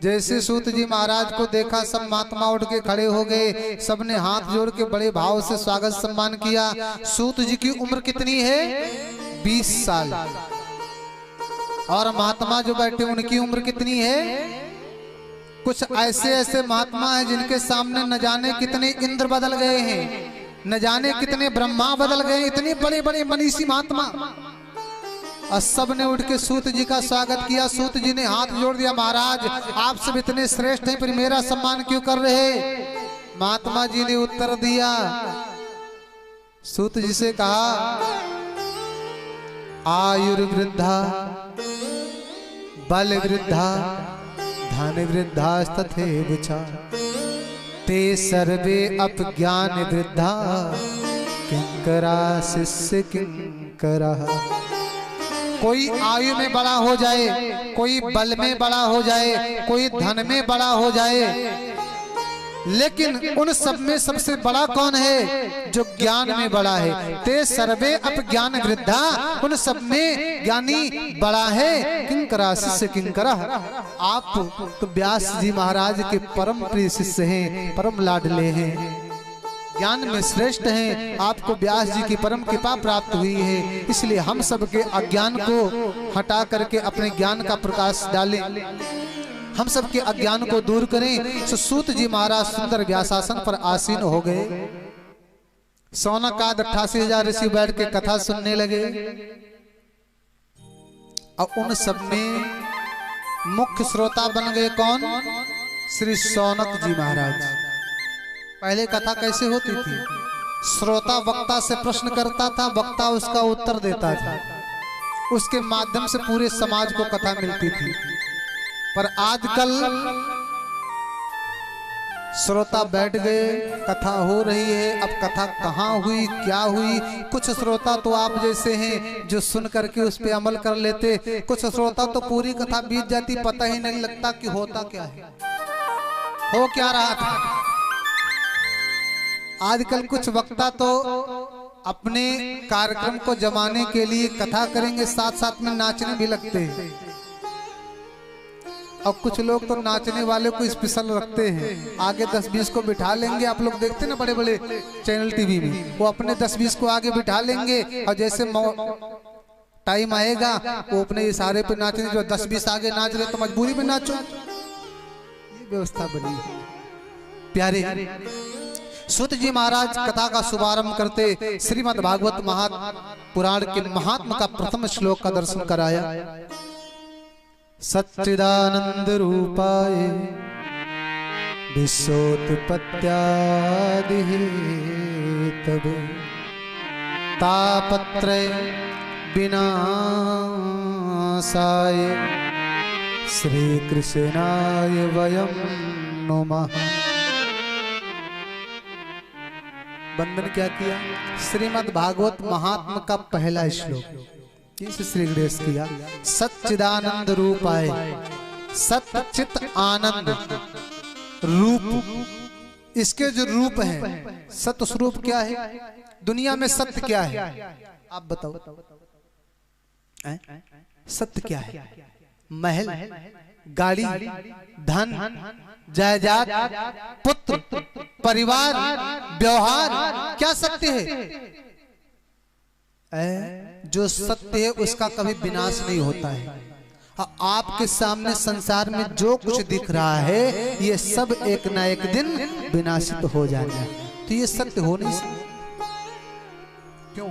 जैसे सूत जी महाराज को देखा सब महात्मा उठ के खड़े हो गए, सबने हाथ जोड़ के बड़े भाव से स्वागत सम्मान किया। सूत जी की उम्र कितनी है? 20 साल। और महात्मा जो बैठे उनकी उम्र कितनी है? कुछ ऐसे ऐसे महात्मा हैं जिनके सामने न जाने कितने इंद्र बदल गए हैं, न जाने कितने ब्रह्मा बदल गए, इतने बड़े बड़े मनीषी महात्मा। और सब ने उठ के सूत जी का स्वागत किया। सूत जी ने हाथ जोड़ दिया, महाराज आप सब इतने श्रेष्ठ हैं, फिर मेरा सम्मान क्यों कर रहे? महात्मा जी ने उत्तर दिया, सूत जी से कहा, आयुर्वृद्धा बल वृद्धा धन वृद्धास्तथैव च ते सर्वे अपज्ञान वृद्धा किंकरा शिष्य किंकरा। कोई आयु में बड़ा हो जाए, कोई बल में बड़ा हो जाए, कोई धन में बड़ा हो जाए, लेकिन उन सब में सबसे बड़ा कौन है? जो ज्ञान में बड़ा है। ते सर्वे अपज्ञान वृद्धा, उन सब में ज्ञानी बड़ा है। किंकरा शिष्य किंकरा। आप तो व्यास जी महाराज के परम प्रिय शिष्य हैं, परम लाडले हैं, ज्ञान में श्रेष्ठ हैं। आपको व्यास जी की परम कृपा प्राप्त हुई है, इसलिए हम सबके अज्ञान को हटा करके अपने ज्ञान का प्रकाश डालें, हम सबके अज्ञान को दूर करें। सूत जी महाराज सुंदर व्यासासन पर आसीन हो गए। सौनकाद 88,000 ऋषि बैठ के कथा सुनने लगे। और उन सब में मुख्य श्रोता बन गए कौन? श्री सौनक जी महाराज। पहले कथा कैसे होती थी? श्रोता वक्ता से प्रश्न करता था, वक्ता उसका उत्तर देता था, उसके माध्यम से पूरे समाज को कथा मिलती थी। पर आजकल श्रोता बैठ गए, कथा हो रही है, अब कथा कहाँ हुई, क्या हुई। कुछ श्रोता तो आप जैसे हैं जो सुन करके उस पे अमल कर लेते, कुछ श्रोता तो पूरी कथा बीत जाती, पता ही नहीं लगता कि होता क्या है, हो क्या रहा था। आजकल कुछ वक्ता तो अपने कार्यक्रम को जमाने के लिए कथा करेंगे, साथ साथ में नाचने भी लगते हैं। और कुछ लोग तो नाचने वाले को स्पेशल रखते हैं, आगे 10-20 को बिठा लेंगे। आप लोग देखते ना बड़े बड़े चैनल टीवी में, वो अपने 10-20 को आगे बिठा लेंगे और जैसे टाइम आएगा वो अपने इशारे पे नाचने, जो 10-20 आगे नाच रहे तो मजबूरी में नाचो। ये व्यवस्था बनी प्यारे। सूत जी महाराज कथा का शुभारंभ करते श्रीमद् भागवत महापुराण के महात्मा का प्रथम श्लोक का दर्शन कराया। सच्चिदानंद रूपाय विश्वोत्पत्त्यादि हेतवे तापत्रय विनाशाय श्री कृष्णाय वयं नमः। वंदन क्या किया? श्रीमद् भागवत महात्मा का पहला श्लोक श्री गणेश किया। सच्चिदानंद रूपाय, सच्चित आनंद रूप, इसके जो रूप है, सत्य स्वरूप क्या है, दुनिया में सत्य क्या है आप बताओ? सत्य क्या है? महल, गाड़ी, धन, जायदाद, पुत्र, परिवार, व्यवहार, क्या सत्य है? जो सत्य है उसका कभी विनाश नहीं होता है। आपके सामने संसार में जो कुछ दिख रहा है ये सब एक ना एक दिन विनाशित हो जाना है, तो ये सत्य हो नहीं सकता। क्यों?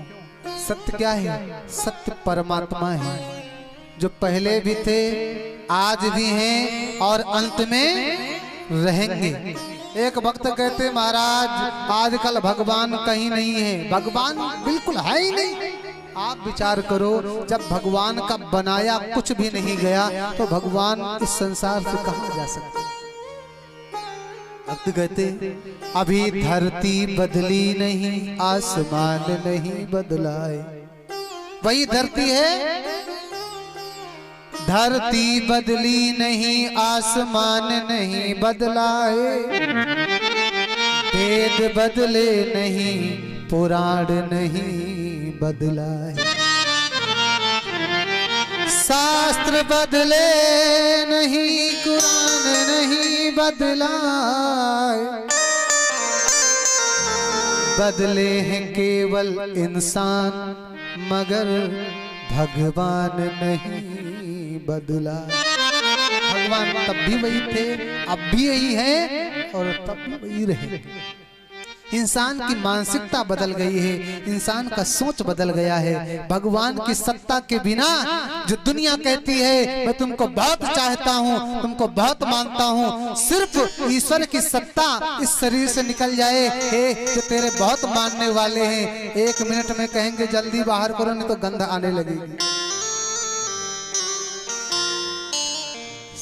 सत्य क्या है? सत्य परमात्मा है, जो पहले भी थे, आज भी हैं और अंत में रहेंगे। एक भक्त कहते महाराज आजकल भगवान कहीं नहीं है। भगवान बिल्कुल है ही नहीं। आप विचार करो, जब भगवान का बनाया कुछ भी नहीं गया तो भगवान इस संसार से कहां जा सकते? भक्त कहते अभी धरती बदली नहीं, आसमान नहीं बदला है। वही धरती है, धरती बदली नहीं, आसमान नहीं बदला है। वेद बदले नहीं, पुराण नहीं बदला है। शास्त्र बदले नहीं, कुरान नहीं बदला है। बदले हैं केवल इंसान, मगर भगवान नहीं बदला। भगवान तब भी वही थे, अब भी यही है और तब भी वही रहेंगे। इंसान की मानसिकता बदल गई है, इंसान का सोच बदल गया है। भगवान की सत्ता के बिना जो दुनिया कहती है मैं तुमको बहुत चाहता हूँ, तुमको बहुत मानता हूँ, सिर्फ ईश्वर की सत्ता इस शरीर से निकल जाए, हे जो तेरे बहुत मानने वाले हैं, 1 मिनट में कहेंगे जल्दी बाहर करो नहीं तो गंध आने लगेगी।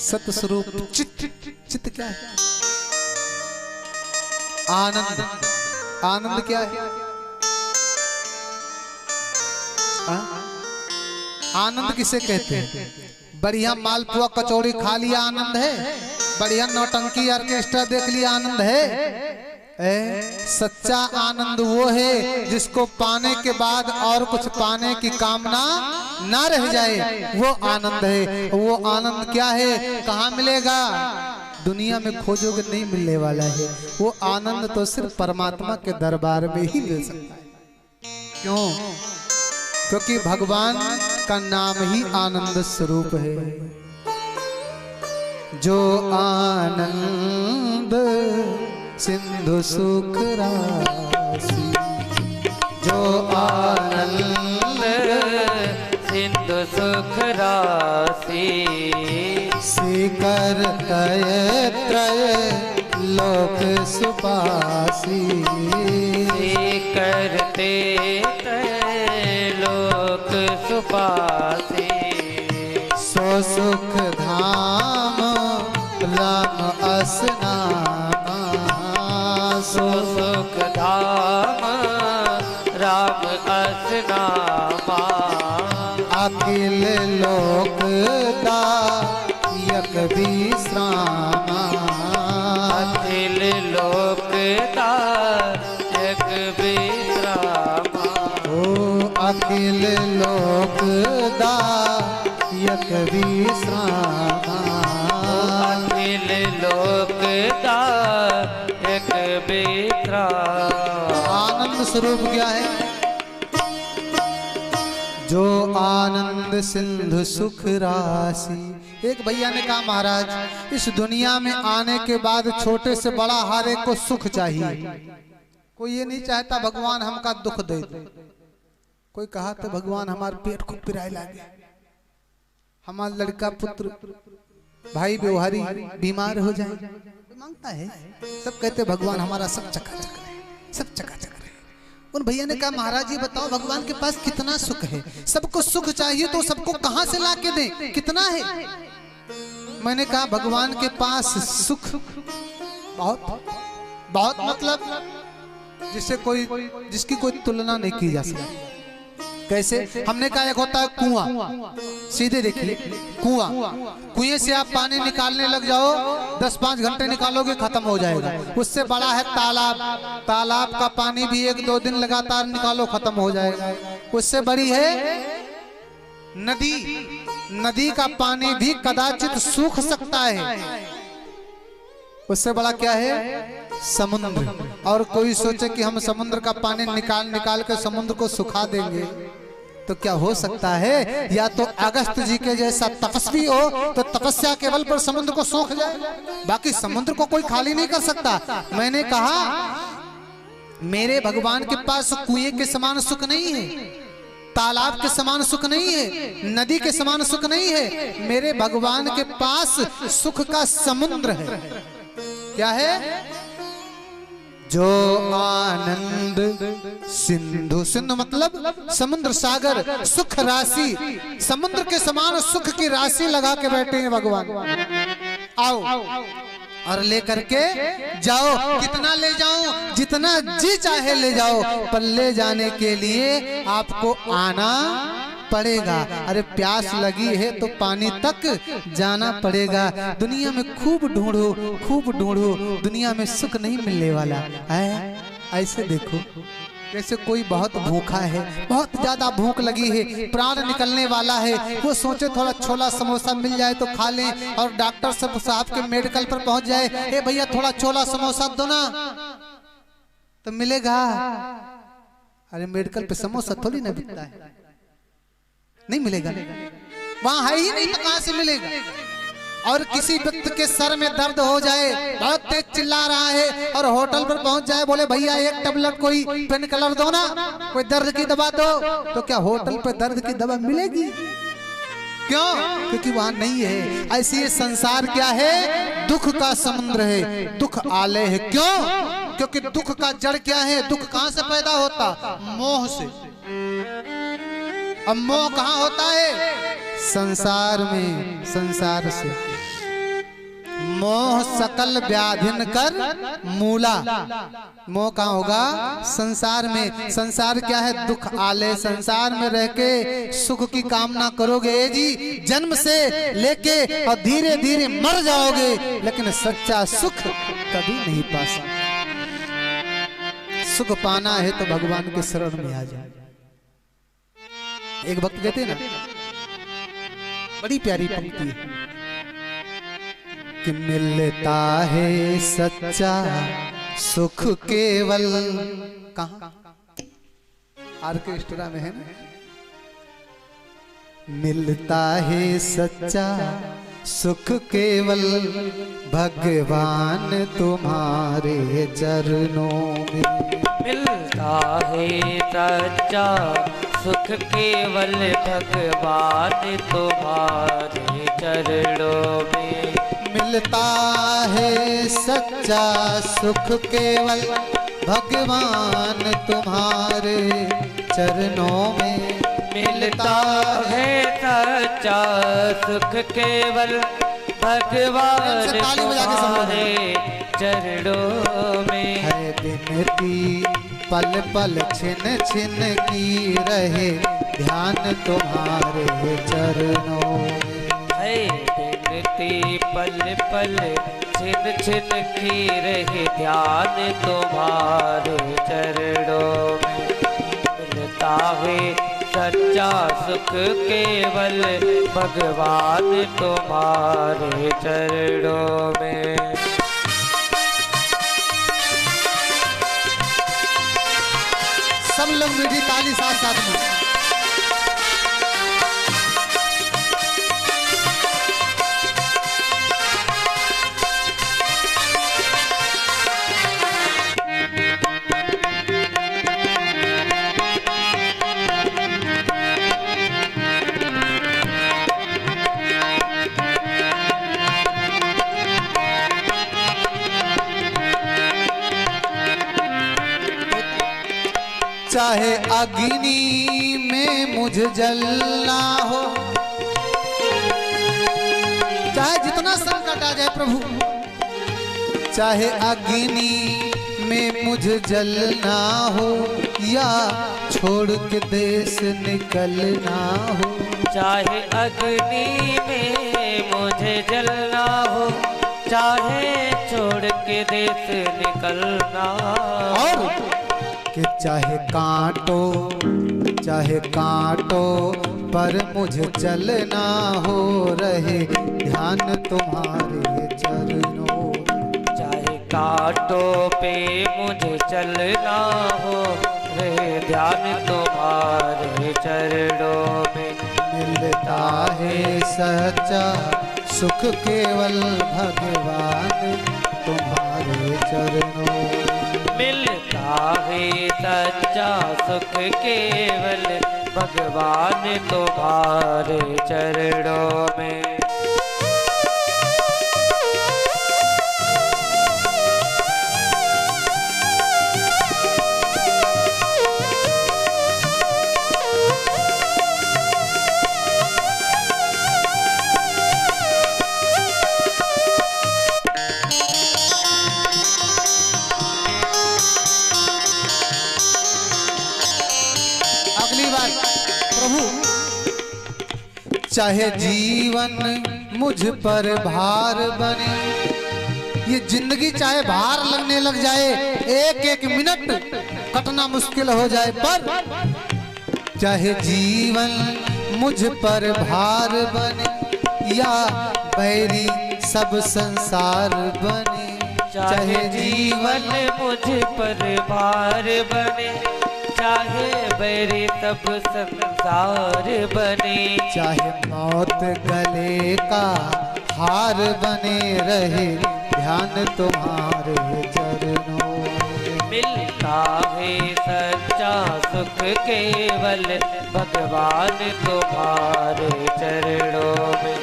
सत्य स्वरूप चित्त क्या है? आनंद। आनंद क्या है? आनंद किसे कहते हैं? बढ़िया मालपुआ कचौड़ी खा लिया आनंद है, बढ़िया नौटंकी ऑर्केस्ट्रा देख लिया आनंद है। सच्चा आनंद वो है जिसको पाने के बाद और कुछ पाने की कामना ना रह जाए, वो आनंद है। वो आनंद क्या है? कहाँ मिलेगा? दुनिया में खोजोगे नहीं मिलने वाला है। वो आनंद तो सिर्फ परमात्मा के दरबार में ही मिल सकता है। क्यों? क्योंकि भगवान का नाम ही आनंद स्वरूप है। जो आनंद सिंधु सुख राशि, जो आनंद सिंधु सुख राशि, शिखर तय त्रय लोक सुपासी, शिखर तय लोक सुपासी, सो सुख धाम राम असनामा, सो सुख धाम राम असनामा, अखिल लोक दायक विश्रामा, अखिल लोक दायक विश्रामा, ओ अखिल लोक दायक विश्रामा, अखिल लोक दायक विश्रामा। आनंद स्वरूप क्या है? जो आनंद सिंधु सुख राशि। एक भैया ने कहा महाराज इस दुनिया में आने के बाद छोटे से बड़ा हर एक को सुख चाहिए, कोई ये नहीं चाहता भगवान हमका दुख दे। कोई कहा तो भगवान हमारे पेट को पिराए लागे, हमारा लड़का पुत्र भाई व्यवहारी बीमार हो जाए, मांगता है। सब कहते भगवान हमारा सब चकाचक रहे, सब चकाचक रहे। उन भैया ने कहा महाराज ये बताओ भगवान के पास कितना सुख है? सबको सुख चाहिए तो सबको कहां से ला के दें, कितना है? मैंने कहा भगवान के पास सुख बहुत बहुत, मतलब जिसकी कोई तुलना नहीं की जा सकती। कैसे? हमने कहा एक होता है कुआं, सीधे देखिए कुआं, कुएं से आप पानी निकालने लग जाओ 10-5 घंटे निकालोगे खत्म हो जाएगा। उससे बड़ा है तालाब, तालाब का पानी भी 1-2 दिन लगातार निकालो खत्म हो जाएगा। उससे बड़ी है नदी, नदी का पानी भी कदाचित सूख सकता है। उससे बड़ा क्या है? समुद्र। और कोई सोचे कि हम समुद्र का पानी निकाल निकाल के समुद्र को सुखा देंगे, तो क्या हो सकता है या तो अगस्त जी के जैसा तपस्वी हो तो तपस्या के बल पर समुद्र को सोख जाए, बाकी समुद्र को कोई खाली नहीं कर सकता। मैंने कहा मेरे भगवान के पास कुएं के समान सुख नहीं है, तालाब के समान सुख नहीं है, नदी के समान सुख नहीं है। मेरे भगवान के पास सुख का समुद्र है। क्या है? जो आनंद सिंधु, सिंधु मतलब समुद्र सागर, सुख राशि, समुद्र के समान सुख की राशि लगा के बैठे हैं भगवान। आओ और लेकर के जाओ, कितना ले जाऊं? जितना जी चाहे ले जाओ, पर ले जाने के लिए आपको आना पड़ेगा। अरे प्यास लगी है तो पानी तक जाना पड़ेगा। दुनिया में खूब ढूंढो, खूब ढूंढो, दुनिया में सुख नहीं मिलने वाला है। ऐसे देखो जैसे कोई बहुत भूखा है, बहुत ज्यादा भूख लगी है, प्राण निकलने वाला है, वो सोचे थोड़ा छोला समोसा मिल जाए तो खा लें, और डॉक्टर साहब के मेडिकल पर पहुंच जाए, ए भैया थोड़ा छोला समोसा दो ना, तो मिलेगा? अरे मेडिकल पे समोसा थोड़ी ना बिकता है, नहीं मिलेगा, वहां है ही नहीं तो कहां से मिलेगा? और किसी व्यक्ति के सर में दर्द हो जाए, बहुत तेज चिल्ला रहा है, और होटल पर पहुंच जाए, बोले भैया एक टेबलेट कोई पेन किलर दो ना, कोई दर्द की दवा दो, तो क्या होटल पे दर्द की दवा मिलेगी? क्यों? क्योंकि वहां नहीं है। ऐसी ये संसार क्या है? दुख का समुद्र है, दुख आले है। क्यों? क्योंकि दुख का जड़ क्या है? दुख कहां से पैदा होता? मोह से। अब मोह कहां होता है? संसार में, संसार से। मोह सकल व्याधिन कर मूला। मोह कहां होगा? संसार में। संसार क्या है? दुख आले। संसार में रह के सुख की कामना करोगे जी, जन्म से लेके और धीरे धीरे मर जाओगे, लेकिन सच्चा सुख कभी नहीं पा सकते। सुख पाना है तो भगवान के शरण में आ जाए। एक भक्त कहते हैं ना, बड़ी प्यारी पंक्ति है कि मिलता है सच्चा सुख केवल, कहां? ऑर्केस्ट्रा में है ना, मिलता है सच्चा सुख केवल भगवान तुम्हारे चरणों में। मिलता है सच्चा सुख केवल भगवान तुम्हारे चरणों में। मिलता है सच्चा सुख केवल भगवान तुम्हारे चरणों में। मिलता है सच्चा सुख केवल भगवान तुम्हारे चरणों में। है बिनती पल पल छिन छिन की रहे ध्यान तुम्हारे चरणों में। है बिनती पल पल छिन छिन की रहे ध्यान तुम्हारे चरणों में। मिलता है सच्चा सुख केवल भगवान तुम्हारे चरणों में। सब लोग मीठी ताली साथ साथ में। चाहे अग्नि में मुझे जलना हो, चाहे जितना संकट आ जाए प्रभु, चाहे अग्नि में मुझे जलना हो या छोड़ के देश निकलना हो। चाहे अग्नि में मुझे जलना हो, चाहे छोड़ के देश निकलना और कि चाहे कांटो पर मुझे चलना हो, रहे ध्यान तुम्हारे चरणों। चाहे कांटों पे मुझे चलना हो, है ध्यान तुम्हारे चरणों में। मिलता है सच्चा सुख केवल भगवान तुम्हारे चरणों में। मिलता है सच्चा सुख केवल भगवान तुम्हारे चरणों में। चाहे जीवन मुझ पर भार बने, ये जिंदगी चाहे भार लगने लग जाए, एक एक मिनट कटना मुश्किल हो जाए, पर चाहे जीवन मुझ पर भार बने या बैरी सब संसार बने। चाहे जीवन मुझ पर भार बने, चाहे बैरी तब संसार बने। चाहे मौत गले का हार बने रहे ध्यान तुम्हारे चरणों में। मिलता है सच्चा सुख केवल भगवान तुम्हारे चरणों में।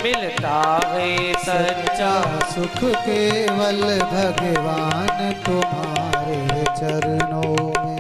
मिलता है सच्चा सुख केवल भगवान तुम्हारे चरणों में।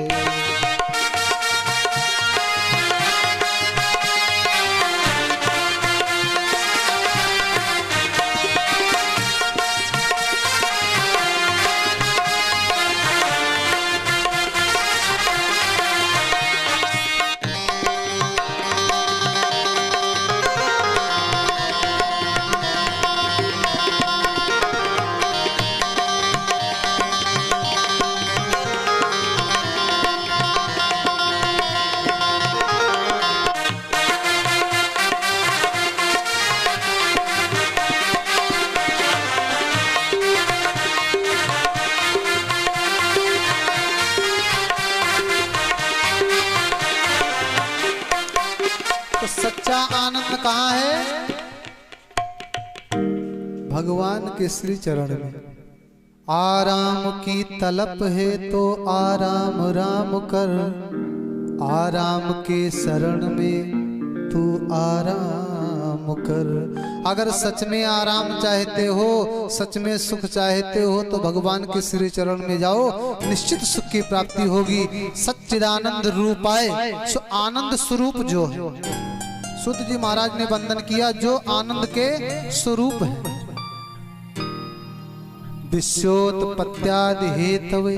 सच्चा आनंद कहाँ है? भगवान के श्री चरण में। आराम की तलब है तो आराम राम कर, आराम के शरण में तू आराम कर। अगर सच में आराम चाहते हो, सच में सुख चाहते हो, तो भगवान के श्री चरण में जाओ, निश्चित सुख की प्राप्ति होगी। सच्चिदानंद रूपाय, सो आनंद स्वरूप जो है, सूत जी महाराज ने वंदन किया, जो आनंद के स्वरूप है। विश्वोत्पत्त्यादि हेतवे,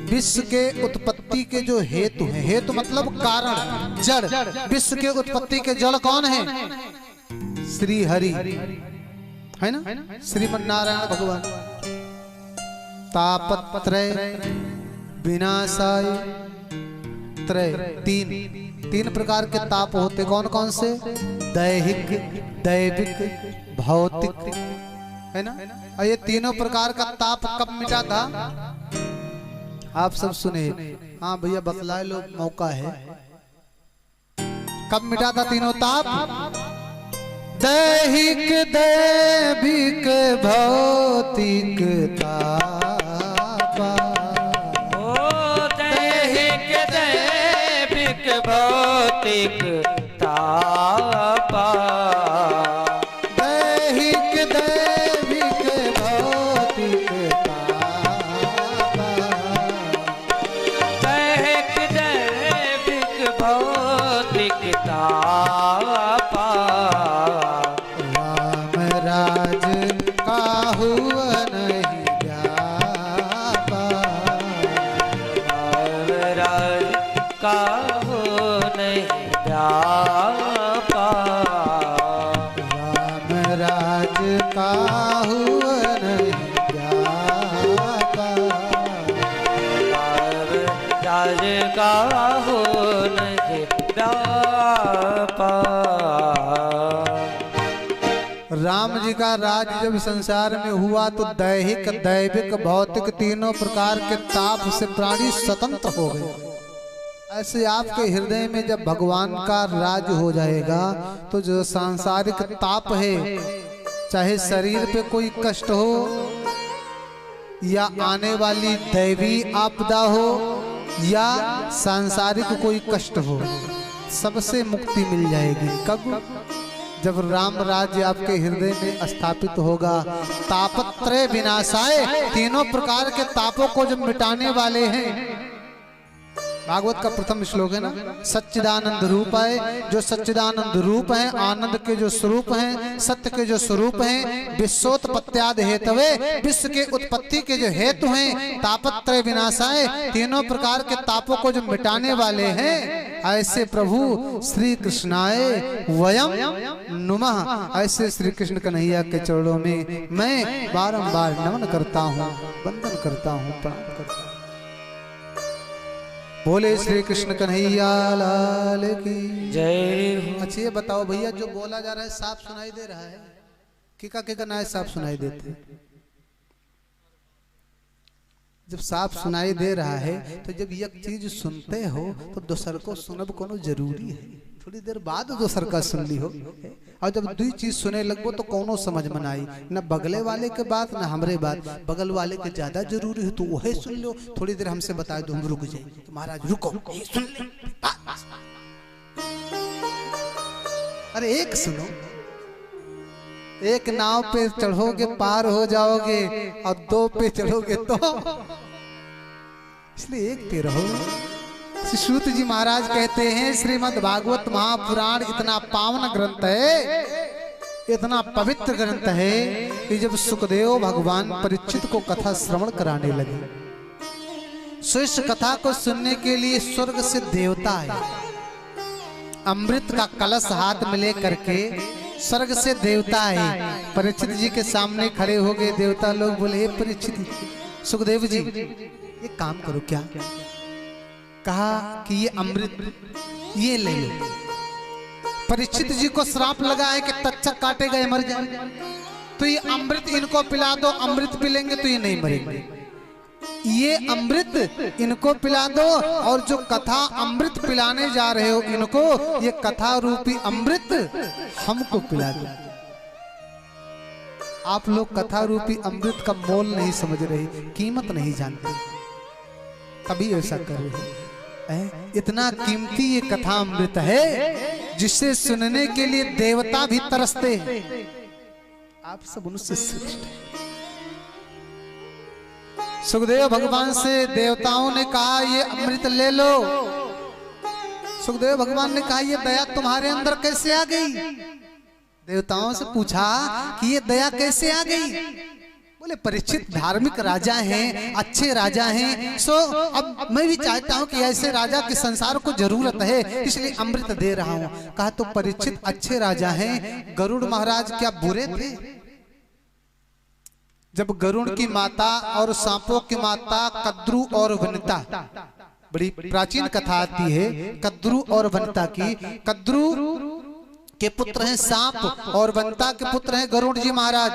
विश्व के उत्पत्ति के जो हेतु हैं, हेतु मतलब कारण, जड़। विश्व के उत्पत्ति के जड़ कौन है? श्री हरि है ना, श्रीमन नारायण भगवान। तापत्रय विनाशाय त्रय, तीन प्रकार के ताप होते। कौन कौन से? दैहिक, दैविक, भौतिक, है ना। और ये तीनों प्रकार का ताप कब मिटा था? आप सब सुने। हाँ भैया बतलाए लो, मौका है। कब मिटा था तीनों ताप? दैहिक, दैविक, भौतिक ताप। भौतिक तापा, दैहिक, दैविक, भौतिक तापा, दैहिक, दैविक, भौतिक तापा। राम राज काहू नहीं व्यापा, राम राज काहू व्यापा, राम राज काहू नहीं व्यापा, राम राज काहू नहीं व्यापा। राम जी का राज जब संसार में हुआ तो दैहिक, दैविक, भौतिक तीनों प्रकार के ताप से प्राणी स्वतंत्र हो गए। ऐसे आपके हृदय में जब भगवान का राज हो जाएगा तो जो सांसारिक ताप है, चाहे शरीर पे कोई कष्ट हो या आने वाली दैवी आपदा हो या सांसारिक कोई कष्ट हो, सबसे मुक्ति मिल जाएगी। कब? जब राम राज्य आपके हृदय में स्थापित होगा। तापत्रय विनाशाय, तीनों प्रकार के तापों को जब मिटाने वाले हैं। भागवत का प्रथम श्लोक है ना, सच्चिदानंद रूप है, जो सच्चिदानंद रूप है, आनंद के जो स्वरूप हैं, सत्य के जो स्वरूप हैं, विश्वोत्पत्त्यादि हेतवे, विश्व के उत्पत्ति के जो हेतु हैं, तापत्रय विनाशाय, तीनों प्रकार के तापों को जो मिटाने वाले हैं, ऐसे प्रभु श्री कृष्णाय वयम नुमः, ऐसे श्री कृष्ण कन्हैया के चरणों में मैं बारंबार नमन करता हूँ, वंदन करता हूँ, प्रणाम करता हूँ। बोले श्री कृष्ण कन्हैया लाल की जय। अच्छा ये बताओ भैया, जो बोला जा रहा है साफ सुनाई दे रहा है? किका ना साफ सुनाई देते? जब साफ सुनाई दे रहा है तो जब एक चीज सुनते हो तो दूसर को सुनब कोनो जरूरी है। थोड़ी देर बाद दूसर का सुन ली हो, और जब दो चीज सुने लगो तो कोनो समझ में आई, न बगले वाले के बात न हमरे बात, बगल वाले के ज्यादा जरूरी है तो वही सुन लो। थोड़ी देर हमसे बता दो, हम रुक जाए, तो महाराज रुको सुन ले। अरे एक सुनो, एक नाव पे चढ़ोगे पार हो जाओगे, और दो पे चढ़ोगे तो, इसलिए एक पे रहो। सूत जी महाराज कहते हैं श्रीमद् भागवत महापुराण इतना पावन ग्रंथ है, इतना पवित्र ग्रंथ है कि जब सुखदेव भगवान परीक्षित को कथा श्रवण कराने लगे, सो इस कथा को सुनने के लिए स्वर्ग से देवता आए, अमृत का कलश हाथ में ले करके स्वर्ग से देवता आए, परीक्षित जी के सामने खड़े हो गए। देवता लोग बोले, हे परीक्षित, सुखदेव जी ये काम करो। क्या कहा? कि ये अमृत ये ले लो। परीक्षित जी को श्राप लगा है कि तक्षक काटे गए मर जाए, तो ये अमृत इनको पिला दो, अमृत पिलेंगे तो ये नहीं मरेंगे। ये अमृत इनको पिला दो, और जो कथा अमृत पिलाने जा रहे हो इनको, ये कथा रूपी अमृत हमको पिला दो। आप लोग कथा रूपी अमृत का मोल नहीं समझ रहे, कीमत नहीं जानते, तभी ऐसा कर रहे हैं। इतना कीमती ये कथा अमृत है जिसे सुनने के लिए देवता भी तरसते हैं। आप सब उनसे श्रेष्ठ हैं। सुखदेव भगवान से देवताओं ने कहा ये अमृत ले लो। सुखदेव भगवान ने कहा ये दया तुम्हारे अंदर कैसे आ गई? देवताओं से पूछा कि ये दया कैसे आ गई? बोले परीक्षित धार्मिक राजा हैं, अच्छे राजा हैं, सो अब मैं भी चाहता हूं कि ऐसे राजा की संसार को जरूरत है, इसलिए अमृत दे रहा हूं। कहा तो परीक्षित अच्छे राजा हैं, गरुड़ महाराज क्या बुरे थे? जब गरुड़ की माता और सांपों की माता कद्रू और वनिता, बड़ी प्राचीन कथा आती है कद्रू और वनिता की। कद्रू के पुत्र हैं सांप और वनिता के पुत्र हैं गरुड़ जी महाराज।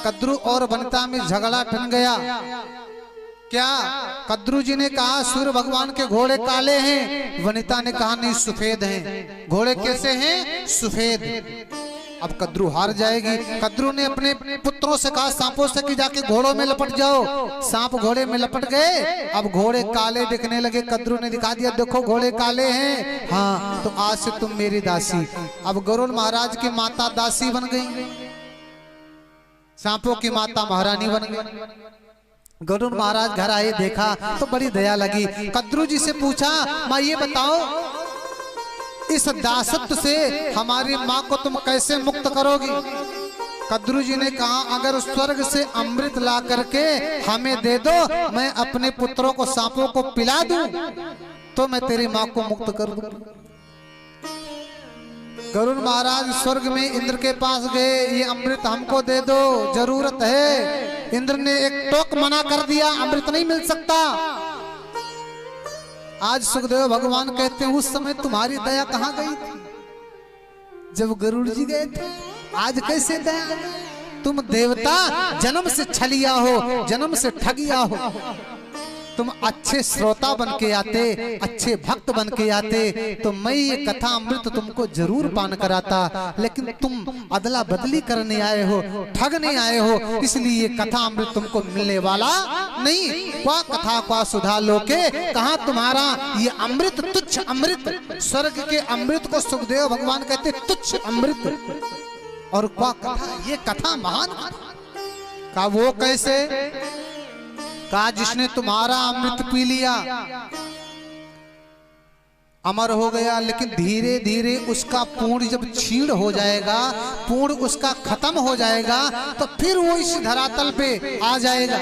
कद्रू और वनिता में झगड़ा ठन गया। क्या? कद्रू जी ने कहा सूर्य भगवान के घोड़े काले हैं, वनिता ने कहा नहीं सफेद हैं। घोड़े कैसे हैं? सफेद। अब कद्रू हार जाएगी। कद्रू ने अपने पुत्रों से कहा सांपों से कि जाके घोड़ों में लपट जाओ। सांप घोड़े में लपट गए। अब घोड़े काले दिखने लगे। कद्रू ने दिखा दिया देखो घोड़े काले हैं, हाँ तो आज से तुम मेरी दासी। अब गरुड़ महाराज की माता दासी बन गई, सांपों की माता महारानी बन गई। गरुड़ महाराज घर आए, देखा तो बड़ी दया लगी। कद्रू जी से पूछा माँ ये बताओ इस दासत्व से हमारी माँ को तुम कैसे मुक्त करोगी? कद्रू जी ने कहा अगर स्वर्ग से अमृत ला करके हमें दे दो, मैं अपने पुत्रों को सांपों को पिला दूं तो मैं तेरी माँ को मुक्त कर दूं। गरुड़ महाराज स्वर्ग में इंद्र के पास गए, ये अमृत हमको दे दो, जरूरत है। इंद्र ने एक टोक मना कर दिया, अमृत नहीं मिल सकता। आज सुखदेव भगवान कहते हैं उस समय तुम्हारी दया कहाँ गई थी जब गरुड़ जी गए थे? आज कैसे दया? तुम देवता जन्म से छलिया हो, जन्म से ठगिया हो, तुम अच्छे श्रोता बन के आते, अच्छे भक्त बन के आते तो मैं ये कथा अमृत तुमको जरूर पान कराता, लेकिन तुम अदला बदली करने आए हो, ठगने आए हो, इसलिए ये कथा अमृत तुमको मिलने वाला नहीं। क्या कथा क्या सुधा लोके, कहाँ तुम्हारा ये अमृत, तुच्छ अमृत, स्वर्ग के अमृत को सुखदेव भगवान कहते तुच्छ अमृत। और क्या कथा, ये कथा महान का वो कैसे, कहा जिसने तुम्हारा अमृत पी लिया अमर हो गया, लेकिन धीरे धीरे उसका पूर्ण जब क्षीण हो जाएगा, पूर्ण उसका खत्म हो जाएगा तो फिर वो इस धरातल पे आ जाएगा।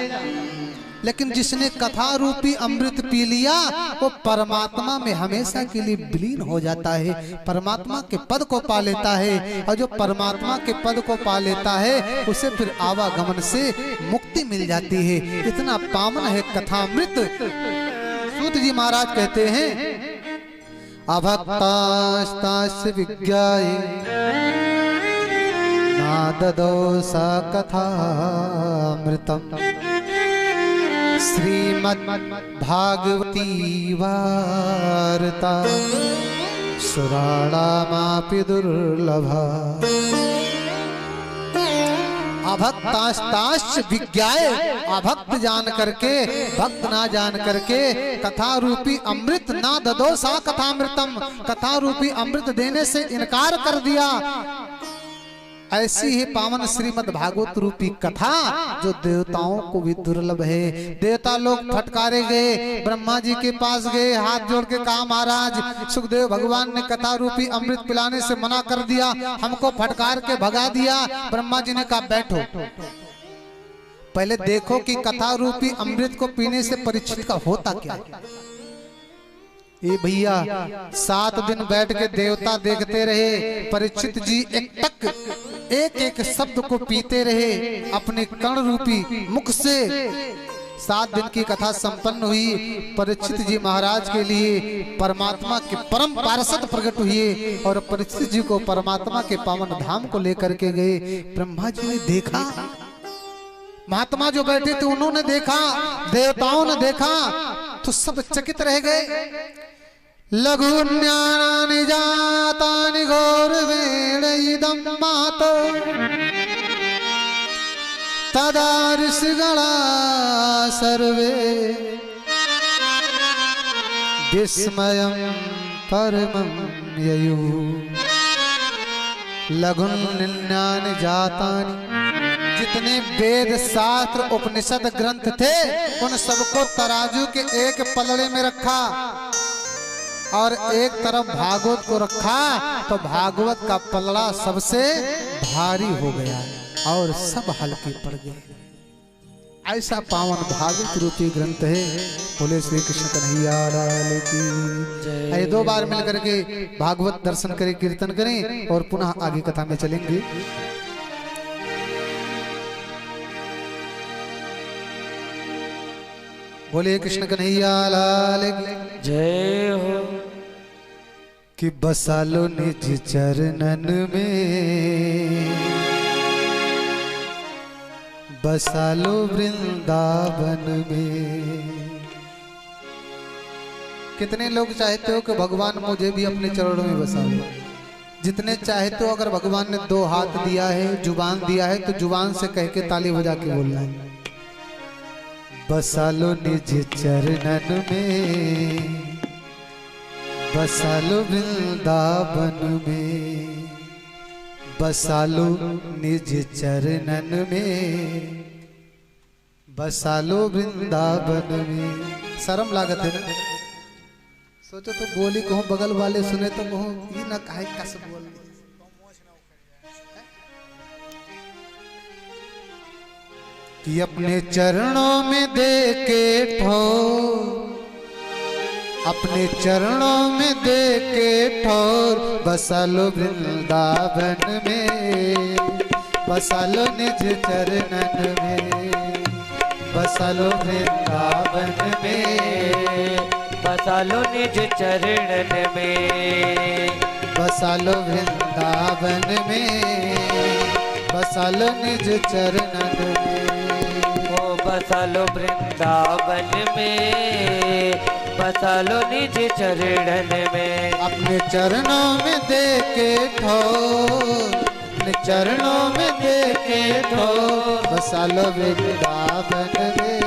लेकिन जिसने कथा रूपी अमृत पी लिया वो परमात्मा में हमेशा के लिए विलीन हो जाता है, परमात्मा के पद को पा लेता है। और जो परमात्मा के पद को पा लेता है उसे फिर आवागमन से मुक्ति मिल जाती है। इतना पावन है कथामृत। सूत जी महाराज कहते हैं अभक्तास्तास्य विज्ञाये नाददो सा कथामृतम् श्रीमद् भागवती वार्ता सुराणामापि दुर्लभा। अभक्तास्ताश्च विज्ञाय, अभक्त जान करके, भक्त ना जान करके कथा रूपी अमृत ना ददो सा कथामृतम, कथा रूपी अमृत देने से इनकार कर दिया। ऐसी ही पावन श्रीमद् भागवत रूपी कथा जो देवताओं को भी दुर्लभ है। देवता लोग फटकारे गए, ब्रह्मा जी के पास गए, हाथ जोड़ के कहा महाराज सुखदेव भगवान ने कथा रूपी अमृत पिलाने से मना कर दिया, हमको फटकार के भगा दिया। ब्रह्मा जी ने कहा बैठो, पहले देखो कि कथा रूपी अमृत को पीने से परीक्षित का होता क्या है। ये भैया 7 दिन बैठ के देवता देखते रहे, परीक्षित जी एक एक शब्द को पीते रहे अपने कर्ण रूपी मुख से। 7 दिन की कथा संपन्न हुई। परीक्षित जी महाराज के लिए परमात्मा के परम पार्षद प्रकट हुए और परीक्षित जी को परमात्मा के पावन धाम को लेकर के गए। ब्रह्मा जी ने देखा, महात्मा जो बैठे थे उन्होंने देखा, देवताओं ने देखा तो सब चकित रह गए। लघुन्यानि जातानि घोरवेण इदं मातो तदा ऋषिगणा सर्वे विस्मयं परमं ययुः। लघुन्यानि जातानि, जितने वेद शास्त्र उपनिषद ग्रंथ थे उन सबको तराजू के एक पलड़े में रखा और एक तरफ भागवत को रखा तो भागवत का पलड़ा सबसे भारी हो गया और सब हल्के पड़ गए। ऐसा पावन भागवत रूपी ग्रंथ है। बोले श्री कृष्ण कन्हैया लाल की जय। 2 बार मिलकर के भागवत दर्शन करें, कीर्तन करें और पुनः आगे कथा में चलेंगे। बोले कृष्ण कन्हैया लाल की जय हो। कि बसा लो निज चरणन में, बसा लो वृंदावन में। कितने लोग चाहते हो कि भगवान मुझे भी अपने चरणों में बसा लो। जितने चाहते हो, अगर भगवान ने 2 हाथ दिया है, जुबान दिया है तो जुबान से कह के ताली बजा के बोलना है। बसा लो निज चरणन में, बसा लो वृंदावन में, बसा लो निज चरणन में, बसा लो वृंदावन में। शर्म लागत है ना, सोचो तो बोली कहूँ बगल वाले सुने तो कहूँ ये ना कहे कस बोल। कि अपने चरणों में दे के ठोर, अपने चरणों में दे के ठोर, बसा लो वृंदावन में, बसा लो निज चरणन में, बसा लो वृंदावन में, बसा लो निज चरणन में, बसा लो वृंदावन में, बसा लो निज चरणन में। बसा लो वृंदावन में, बसा लो निज चरणन में। अपने चरणों में दे के ठोर, अपने चरणों में दे के ठोर, बसा लो वृंदावन में,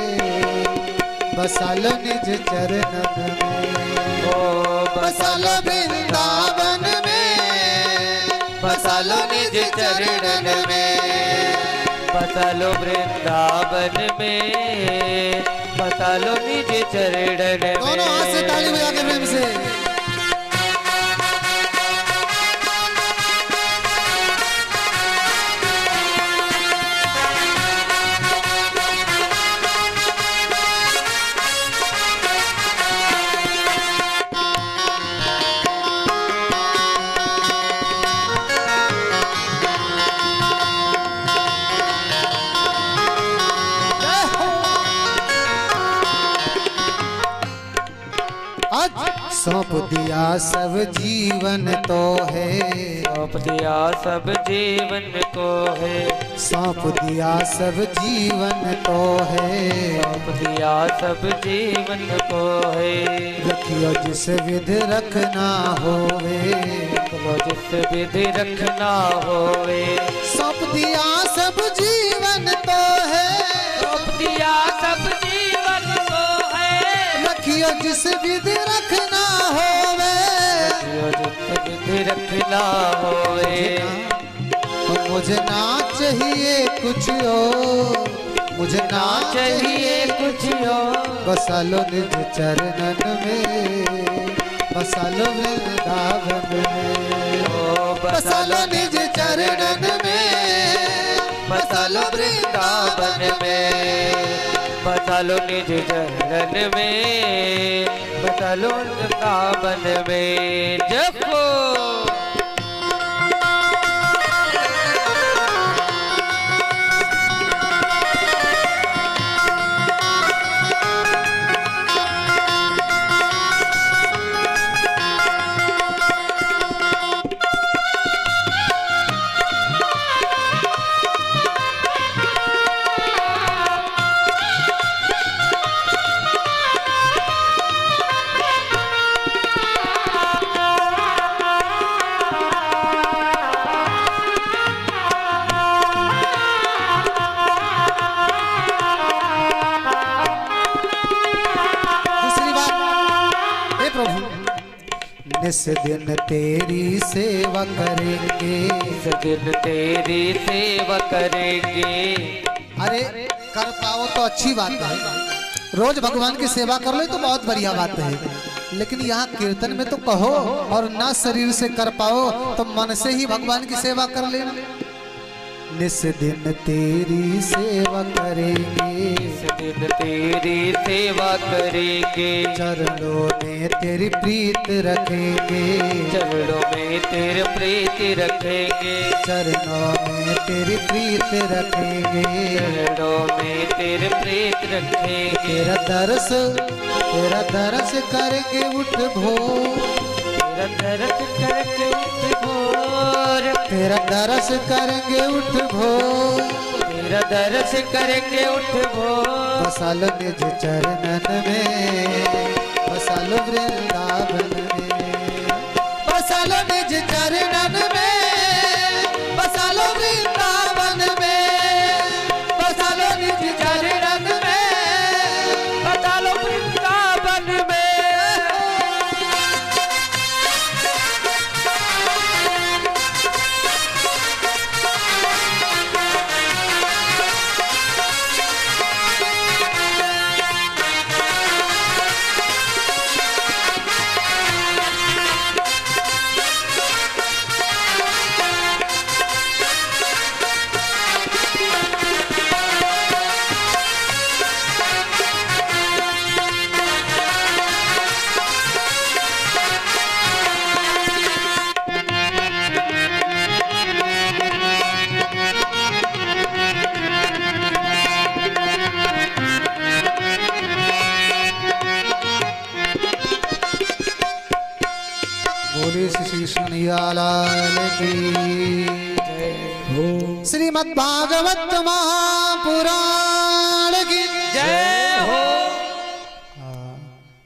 बसा लो निज चरणन में। ओ बसा लो वृंदावन में, बसा लो निज चरणन में। बसा लो वृंदावन में, बसा लो निज चरणन में। दोनों हाथ से ताली बजा के प्रेम से। सौंप दिया सब जीवन तो है, सौंप दिया सब जीवन को है, सौंप दिया सब जीवन तो है, सौंप दिया सब जीवन को है। रखियो जिस विधि रखना होवे, रखो जिस विधि रखना होवे। सौंप दिया सब जीवन तो है, सौंप दिया सब जीवन को है, रखियो जिस विधि रखना होवे, रखियो जिस विधि रखना होवे। मुझे ना चाहिए कुछ और, मुझे ना चाहिए कुछ और, बसा लो निज चरणन में, बसा लो वृंदावन में। ओ बसा लो निज चरणन में, बसा लो वृंदावन में, बसा लो निज चरण में, बसा लो वृंदावन में। जपो निस दिन तेरी सेवा करेंगे, इस दिन तेरी सेवा करेंगे। अरे कर पाओ तो अच्छी बात है, रोज भगवान की सेवा कर लो तो बहुत बढ़िया बात है, लेकिन यहाँ कीर्तन में तो कहो और ना शरीर से कर पाओ तो मन से ही भगवान की सेवा कर लेना। निस दिन तेरी सेवा करेंगे, इस दिन तेरी सेवा करेंगे। चरणों में तेरी प्रीत रखेंगे, चरणों में तेरे प्रीत रखेंगे, चरणों में तेरी प्रीत रखेंगे। चरणों में तेरे प्रीत रखेंगे। तेरा दरस करेंगे उठ भोर, तेरा दर्श करके उठ भोर, तेरा दरस करेंगे उठ भोर, तेरा दर्श करके उठ भोर। बसा लो निज चरणन में, बसा लो वृंदावन में, बसा लो निज चरणन में, बसा लो वृंदावन में, बसा लो निज चरणन में, बता लो वृंदावन में। बोले श्री कृष्ण लाल की। श्रीमद् भागवत महापुराण की जय हो।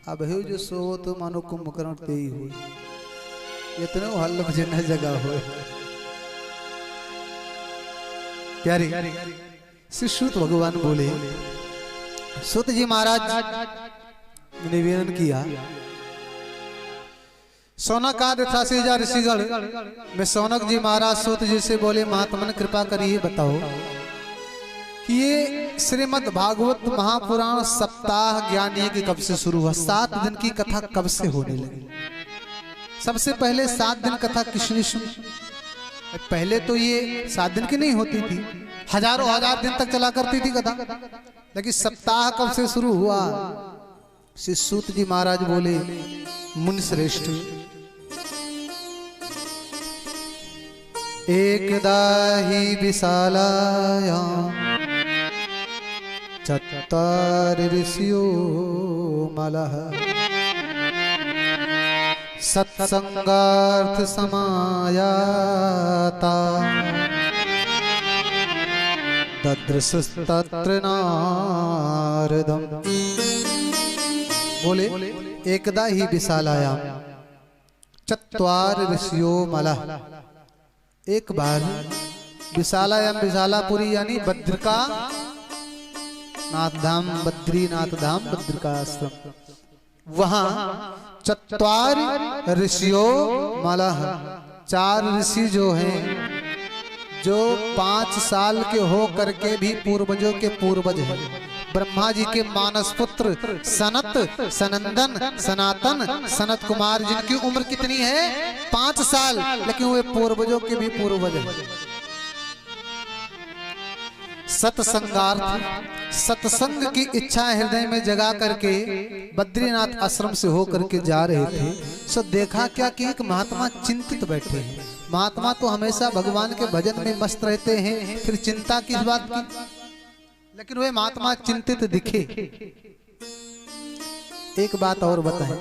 अब हो जो सो तो मानो कुंभकर्ण ते ही हो, इतने हल बजे न जगह हो। प्यारे श्री सूत भगवान बोले, सूत जी महाराज निवेदन किया, सौनक आदि 88,000 ऋषिगण में सौनक जी महाराज सूत जी से बोले, महात्मन कृपा करिए बताओ कि ये श्रीमद् भागवत महापुराण सप्ताह ज्ञान यज्ञ कब से शुरू हुआ, 7 दिन की कथा कब से होने लगी। सबसे पहले 7 दिन कथा किसने सुनी? पहले तो ये 7 दिन की नहीं होती थी, हजारों हजार दिन तक चला करती थी कथा, लेकिन सप्ताह कब से शुरू हुआ? श्री सूत जी महाराज बोले, मुनि श्रेष्ठ, एकदा हि विशालायां चत्वारि ऋषियो मलः सत्संगार्थ समायाता ददृशस्तत्र नारदम्। बोले, एकदा ही विशालायां चत्वारि ऋषियो मलः, एक बार विशालायाम, विशालापुरी यानी बद्रिका नाथ धाम, बद्रीनाथ धाम, बद्रिका आश्रम, वहां चत्वारि ऋषियों मलह, 4 ऋषि जो हैं, जो 5 साल के हो करके भी पूर्वजों के पूर्वज हैं। ब्रह्मा जी के मानस पुत्र सनत, सनंदन, सनातन, सनत कुमार, जिनकी उम्र कितनी है? 5 साल, लेकिन वे पूर्वजों के भी पूर्वज हैं। सत्संगार्थ, सत्संग की इच्छा हृदय में जगा करके बद्रीनाथ आश्रम से होकर के जा रहे थे। सो देखा क्या कि एक महात्मा चिंतित बैठे हैं। महात्मा तो हमेशा भगवान के भजन में मस्त रहते हैं, फिर चिंता किस बात की? लेकिन वे महात्मा चिंतित दिखे। एक बात और बताएं,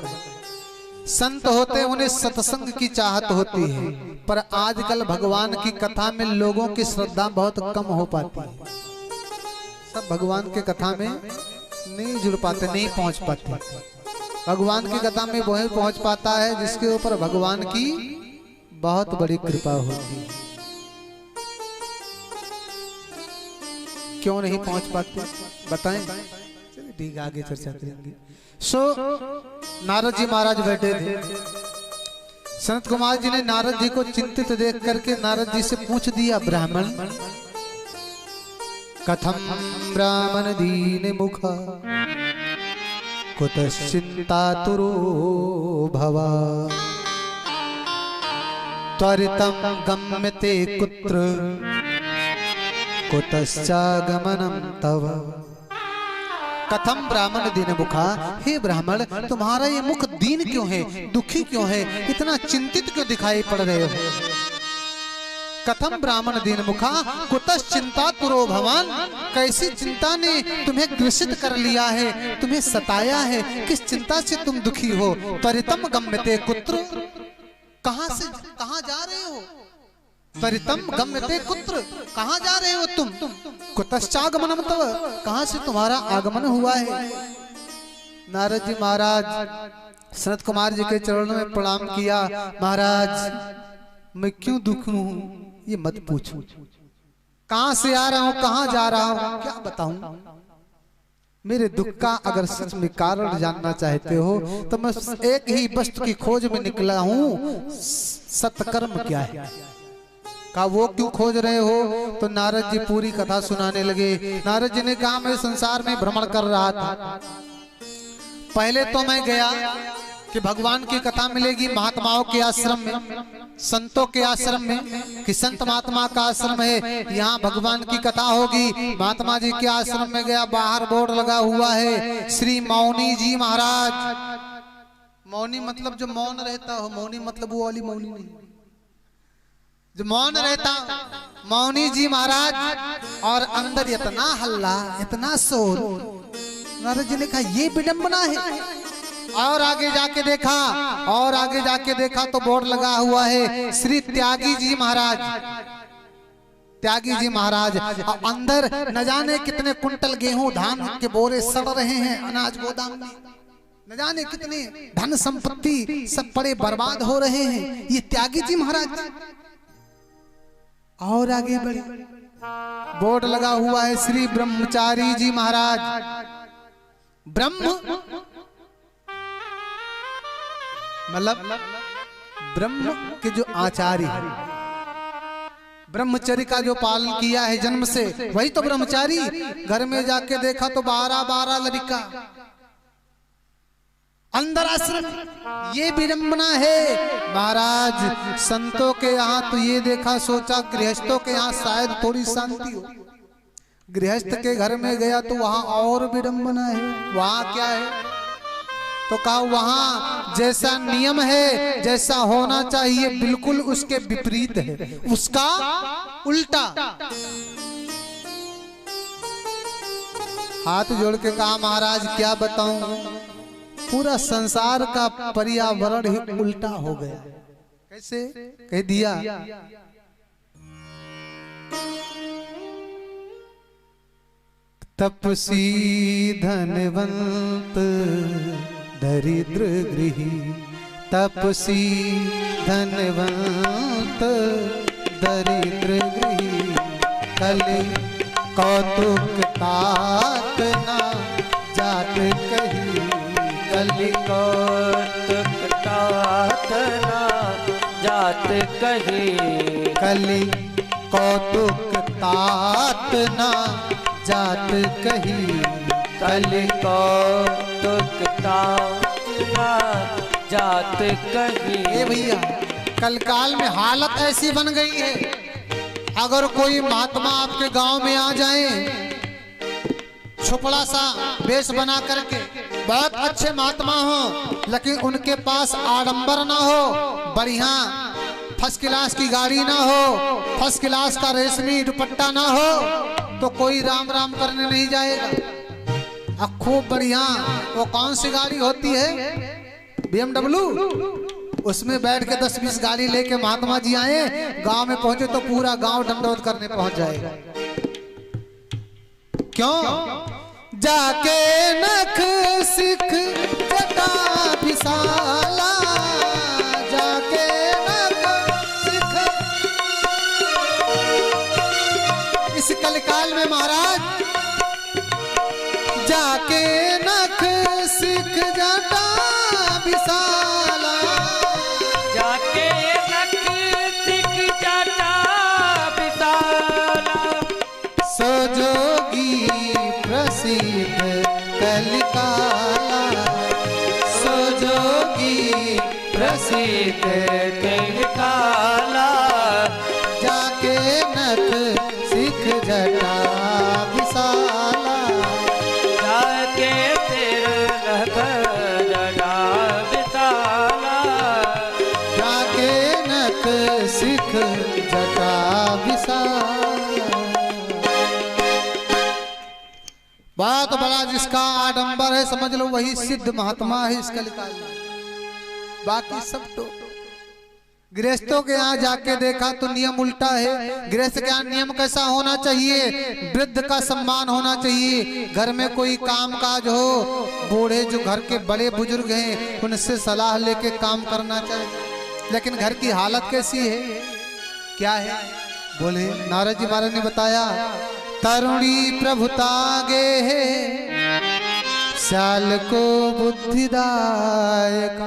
संत होते उन्हें सत्संग की चाहत होती है, पर आजकल भगवान की कथा में लोगों की श्रद्धा बहुत कम हो पाती है। सब भगवान के कथा में नहीं जुड़ पाते, नहीं पहुंच पाते। भगवान की कथा में वही पहुंच पाता है जिसके ऊपर भगवान की बहुत बड़ी कृपा होती है। क्यों नहीं पहुंच पाते बताएं? चलिए ठीक, आगे चर्चा करेंगे। सो नारद जी महाराज बैठे थे। सनत कुमार जी ने नारद जी को चिंतित देख करके नारद जी से पूछ दिया, ब्राह्मण कथम ब्राह्मण दीन मुख कुतश्चिंतातुरो भवा त्वरितं गम्यते कुत्र कुतश्चागमनं तव। कथम ब्राह्मण दीन मुखा, हे ब्राह्मण तुम्हारा ये मुख दीन क्यों है, दुखी क्यों है, इतना चिंतित क्यों दिखाई पड़ रहे हो? कथम ब्राह्मण दीन मुखा कुतश्चिंता तुरो भवान, कैसी चिंता ने तुम्हें ग्रसित कर लिया है, तुम्हें सताया है, किस चिंता से तुम दुखी हो? त्वरितम गम्यते कुत्र, कहां से कहां जा रहे हो? त्वरितम गम्यते कुत्र, कहां जा रहे हो तुम? कुतश्चागमनम तव, कहां से तुम्हारा आगमन हुआ है? नारद जी महाराज सनत कुमार जी के चरणों में प्रणाम किया। महाराज मैं क्यों दुखी हूं ये मत पूछो, कहां से आ रहा हूं, कहां जा रहा हूं, क्या बताऊं? मेरे दुख का अगर सच में कारण जानना चाहते हो तो मैं एक ही वस्तु की खोज में निकला हूं, सत्कर्म क्या है। कहा वो क्यों खोज रहे हो? तो नारद जी पूरी कथा सुनाने लगे। नारद जी ने कहा मैं संसार में भ्रमण कर रहा था। पहले तो मैं गया कि भगवान की कथा मिलेगी महात्माओं के आश्रम में, संतों के आश्रम में, कि संत महात्मा का आश्रम है, यहाँ भगवान की कथा होगी। महात्मा जी के आश्रम में गया, बाहर बोर्ड लगा हुआ है श्री मौनी जी महाराज। मौनी मतलब जो मौन रहता हो, मौनी मतलब वो वाली मौनी नहीं, जो मौन रहता, मौनी जी महाराज। और अंदर इतना हल्ला, इतना शोर। नारद जी ने कहा ये विडंबना है। और आगे जाके देखा, और आगे जाके देखा तो बोर्ड लगा हुआ है श्री त्यागी जी महाराज। त्यागी जी महाराज और अंदर न जाने कितने कुंटल गेहूं धान के बोरे सड़ रहे हैं अनाज गोदाम में, न जाने कितने धन संपत्ति सब पड़े बर्बाद हो रहे हैं। ये त्यागी जी महाराज। और आगे बढ़े, बोर्ड लगा हुआ है श्री ब्रह्मचारी जी महाराज। ब्रह्म मतलब ब्रह्म के जो आचार्य, ब्रह्मचर्य का जो पालन किया है जन्म से, वही तो ब्रह्मचारी। घर में जाके देखा तो 12-12 लड़का, अंदर आश्रम, ये विडंबना है महाराज। संतों के यहाँ तो ये देखा, सोचा गृहस्थों के यहाँ शायद थोड़ी शांति हो। गृहस्थ के घर में गया तो वहां और विडंबना है। वहां क्या है तो कहा वहां जैसा नियम है, जैसा होना चाहिए, बिल्कुल उसके विपरीत है, उसका उल्टा। हाथ जोड़ के कहा महाराज क्या बताऊं, पूरा संसार का पर्यावरण ही उल्टा हो गया। कैसे कह दिया, तपसी धनवंत दरिद्र गृही, तपसी धनवंत दरिद्र गृही, कलि कौतुक तात ना जात कही, कलि कौतुक तात ना जात कही, कलि कौतुक तात ना जात कही, कलि कौतुक तात ना जात कही। ए भैया, कल काल में हालत ऐसी बन गई है, अगर कोई महात्मा आपके गांव में आ जाए, छुपड़ा सा वेश बना करके, बहुत अच्छे महात्मा हो, लेकिन उनके पास आडंबर ना हो, बढ़िया फर्स्ट क्लास की गाड़ी ना हो, फर्स्ट क्लास का रेशमी दुपट्टा ना हो, तो कोई राम राम करने नहीं जाएगा। अब खूब बढ़िया, वो कौन सी गाड़ी होती है, BMW, उसमें बैठ के 10-20 गाड़ी लेके महात्मा जी आए, गांव में पहुंचे तो पूरा गांव दंडवत करने पहुंच जाएगा। क्यों? जाके नख सिख जटा विशाला, जाके नख सिख। इस कलकाल में महाराज जाके नख सिख जटा विशाला, जाके नख सिख जटा विशाला, सो जोगी प्रसिद्ध कलिकाला, सो जोगी प्रसिद्ध कलिकाला, जाके नख सिख जटा विशाला, जाके तेर नख जटा विशाला, जाके नख सिख जटा विशाला। बहुत बड़ा जिसका आडंबर है, समझ लो वही सिद्ध महात्मा है इस कलिकाल में। बाकी सब तो गृहस्थों के यहाँ जाके देखा तो नियम उल्टा है। गृहस्थ के यहाँ नियम कैसा होना चाहिए, वृद्ध का सम्मान होना चाहिए। घर में कोई काम काज हो, बूढ़े जो घर के बड़े बुजुर्ग हैं उनसे सलाह लेके काम करना चाहिए। लेकिन घर की हालत कैसी है, क्या है, बोले नारद जी महाराज ने बताया, तरुणी प्रभुता गे है श्याल को बुद्धिदायक,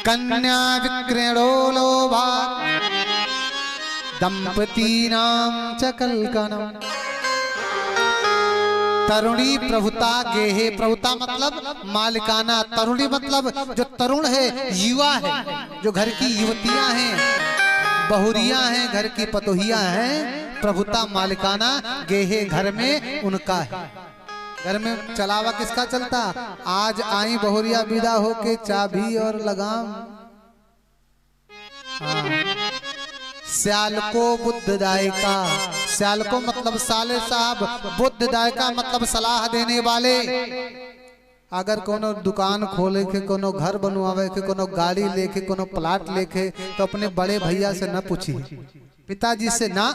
कन्या विक्रीणो लोभा दंपती नाम चकलकनम। तरुणी प्रभुता गेहे, प्रभुता मतलब मालिकाना, तरुणी मतलब जो तरुण है, युवा है, जो घर की युवतियां हैं, बहुरियां हैं, घर की पतोहियां हैं, प्रभुता मालिकाना गेहे घर में उनका है। घर में चलावा किसका चलता, आज आई बहुरिया विदा होके चाबी और लगाम। श्याल को बुद्धदायिका, श्याल को मतलब साले साहब, बुद्धदायिका मतलब सलाह देने वाले। अगर कोनो दुकान खोले के, कोनो घर बनवावे के, कोनो गाड़ी लेके, कोनो प्लाट लेके, तो अपने बड़े भैया से न पूछी, पिताजी से ना,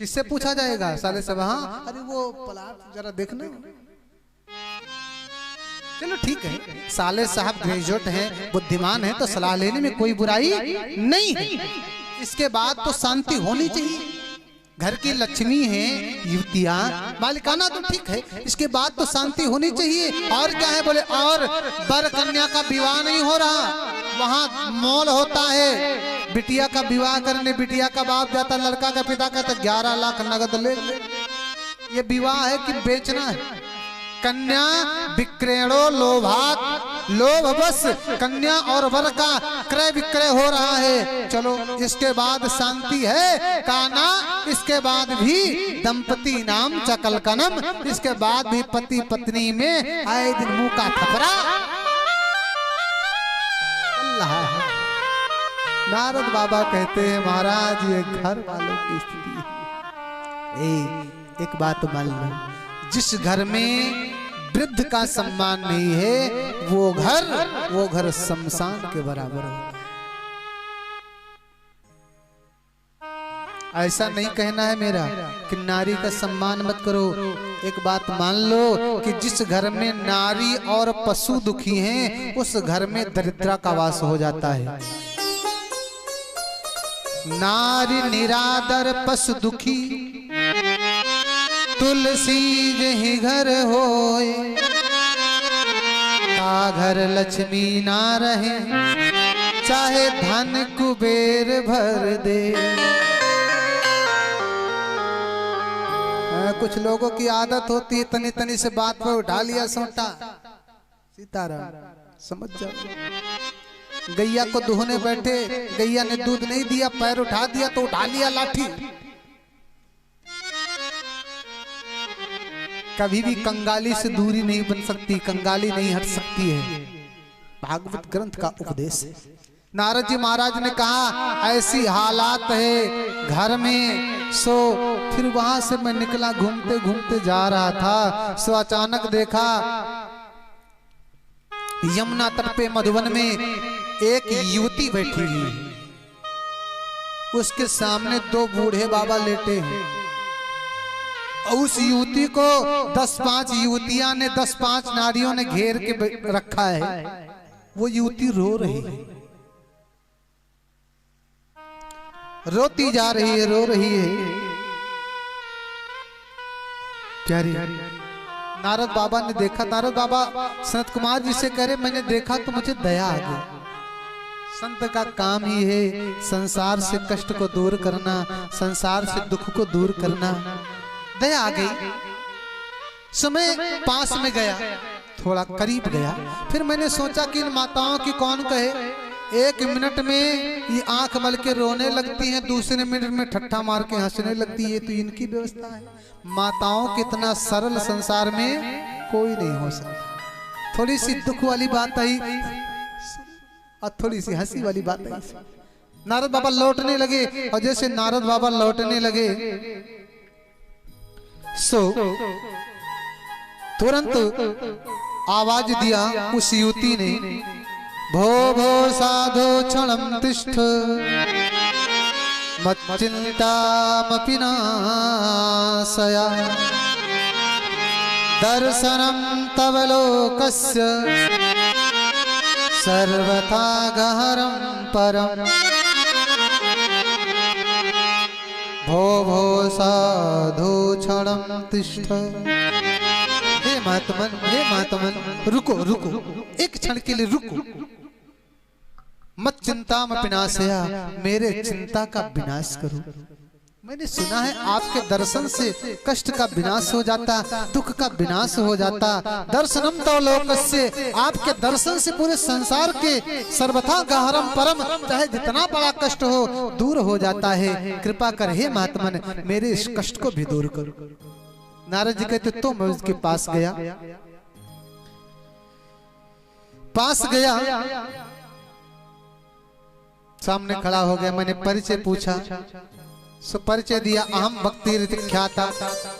किससे पूछा जाएगा? साले सब हाँ, अरे वो प्लाट जरा देखना। चलो ठीक है, साले साहब ग्रेजुएट हैं, बुद्धिमान हैं, तो सलाह लेने में कोई बुराई नहीं है। इसके बाद तो शांति होनी चाहिए। घर की लक्ष्मी है युवतियां, मालिकाना तो ठीक है, इसके बाद तो शांति होनी चाहिए। और क्या है? बोले और वर कन्या का विवाह नहीं हो रहा, वहां मोल होता है। बिटिया का विवाह करने बिटिया का बाप जाता, लड़का का पिता कहता 11 लाख नगद ले। ये विवाह है कि बेचना है? कन्या विक्रयणो लोभात, लोभ बस कन्या और वर का क्रय विक्रय हो रहा है। चलो इसके बाद शांति है काना, इसके बाद भी दंपति नाम चकलकनम, इसके बाद भी पति पत्नी में आए दिन मुंह का थपरा। अल्लाह, नारद बाबा कहते हैं महाराज ये घर वालों की स्थिति है। एक बात मान लो, जिस घर में वृद्ध का सम्मान नहीं है वो घर शमशान के बराबर होता है। ऐसा नहीं कहना है मेरा कि नारी का सम्मान मत करो। एक बात मान लो कि जिस घर में नारी और पशु दुखी हैं उस घर में दरिद्रता का वास हो जाता है। नारी निरादर पशु दुखी, तुलसी जही घर होए, का घर लक्ष्मी ना रहे, चाहे धन कुबेर भर दे। कुछ लोगों की आदत होती है तनी तनी से बात पर उठा लिया सोटा। सीताराम समझ जाओ, गैया को दुहने बैठे, गैया ने दूध नहीं दिया, पैर उठा दिया तो उठा लिया लाठी। कभी भी कंगाली से दूरी नहीं बन सकती, कंगाली नहीं हट सकती है। भागवत ग्रंथ का उपदेश है। नारद जी महाराज ने कहा ऐसी हालात है घर में, सो फिर वहां से मैं निकला, घूमते घूमते जा रहा था, सो अचानक देखा यमुना तट पे मधुबन में एक युवती बैठी हुई है, उसके सामने 2 बूढ़े बाबा लेटे हैं। उस युवती को 10-5 युवतियां ने 10-5 नारियों ने घेर के रखा है। वो युवती रो रही है, रोती जा रही है, रो रही है। प्यारी नारद बाबा ने देखा, नारद बाबा सनत कुमार जी से कह रहे मैंने देखा तो मुझे दया आ गई। संत का काम ही है संसार से कष्ट को दूर करना, संसार से दुख को दूर करना। दया आ गई। समय पास में गया, थोड़ा करीब गया, फिर मैंने सोचा कि इन माताओं की कौन कहे। 1 मिनट में ये आंख मल के रोने लगती हैं, दूसरे मिनट में ठट्ठा मार के हंसने लगती है। तो इनकी व्यवस्था है। माताओं के इतना सरल संसार में कोई नहीं हो सकता। थोड़ी सी दुख वाली बात आई और थोड़ी सी हंसी वाली बात आई। नारद बाबा लौटने लगे और जैसे नारद बाबा लौटने लगे सो तुरंत आवाज दिया उस युवती ने, भो भो साधो क्षणं तिष्ठ मच्चिन्तामपि नाशया, दर्शनं तव लोकस्य सर्वथा गहरं परम्। भो भो साधु क्षणं तिष्ठ। हे महात्मन रुको रुको, एक क्षण के लिए रुको। मत चिंता में विनाशया, मेरे चिंता का विनाश करो। मैंने सुना है आपके दर्शन से कष्ट का विनाश हो जाता, दुख का विनाश हो जाता। दर्शनम तो लोकस्य, आपके दर्शन से पूरे संसार के सर्वथा गहरम परम, चाहे जितना बड़ा कष्ट हो दूर हो जाता है। कृपा कर हे महात्मन मेरे इस कष्ट को भी दूर करो। नारद जी कहते तो मैं उसके पास गया, सामने खड़ा हो गया। मैंने परिचय पूछा, सो परिचय दिया। अहम भक्ति ख्याता,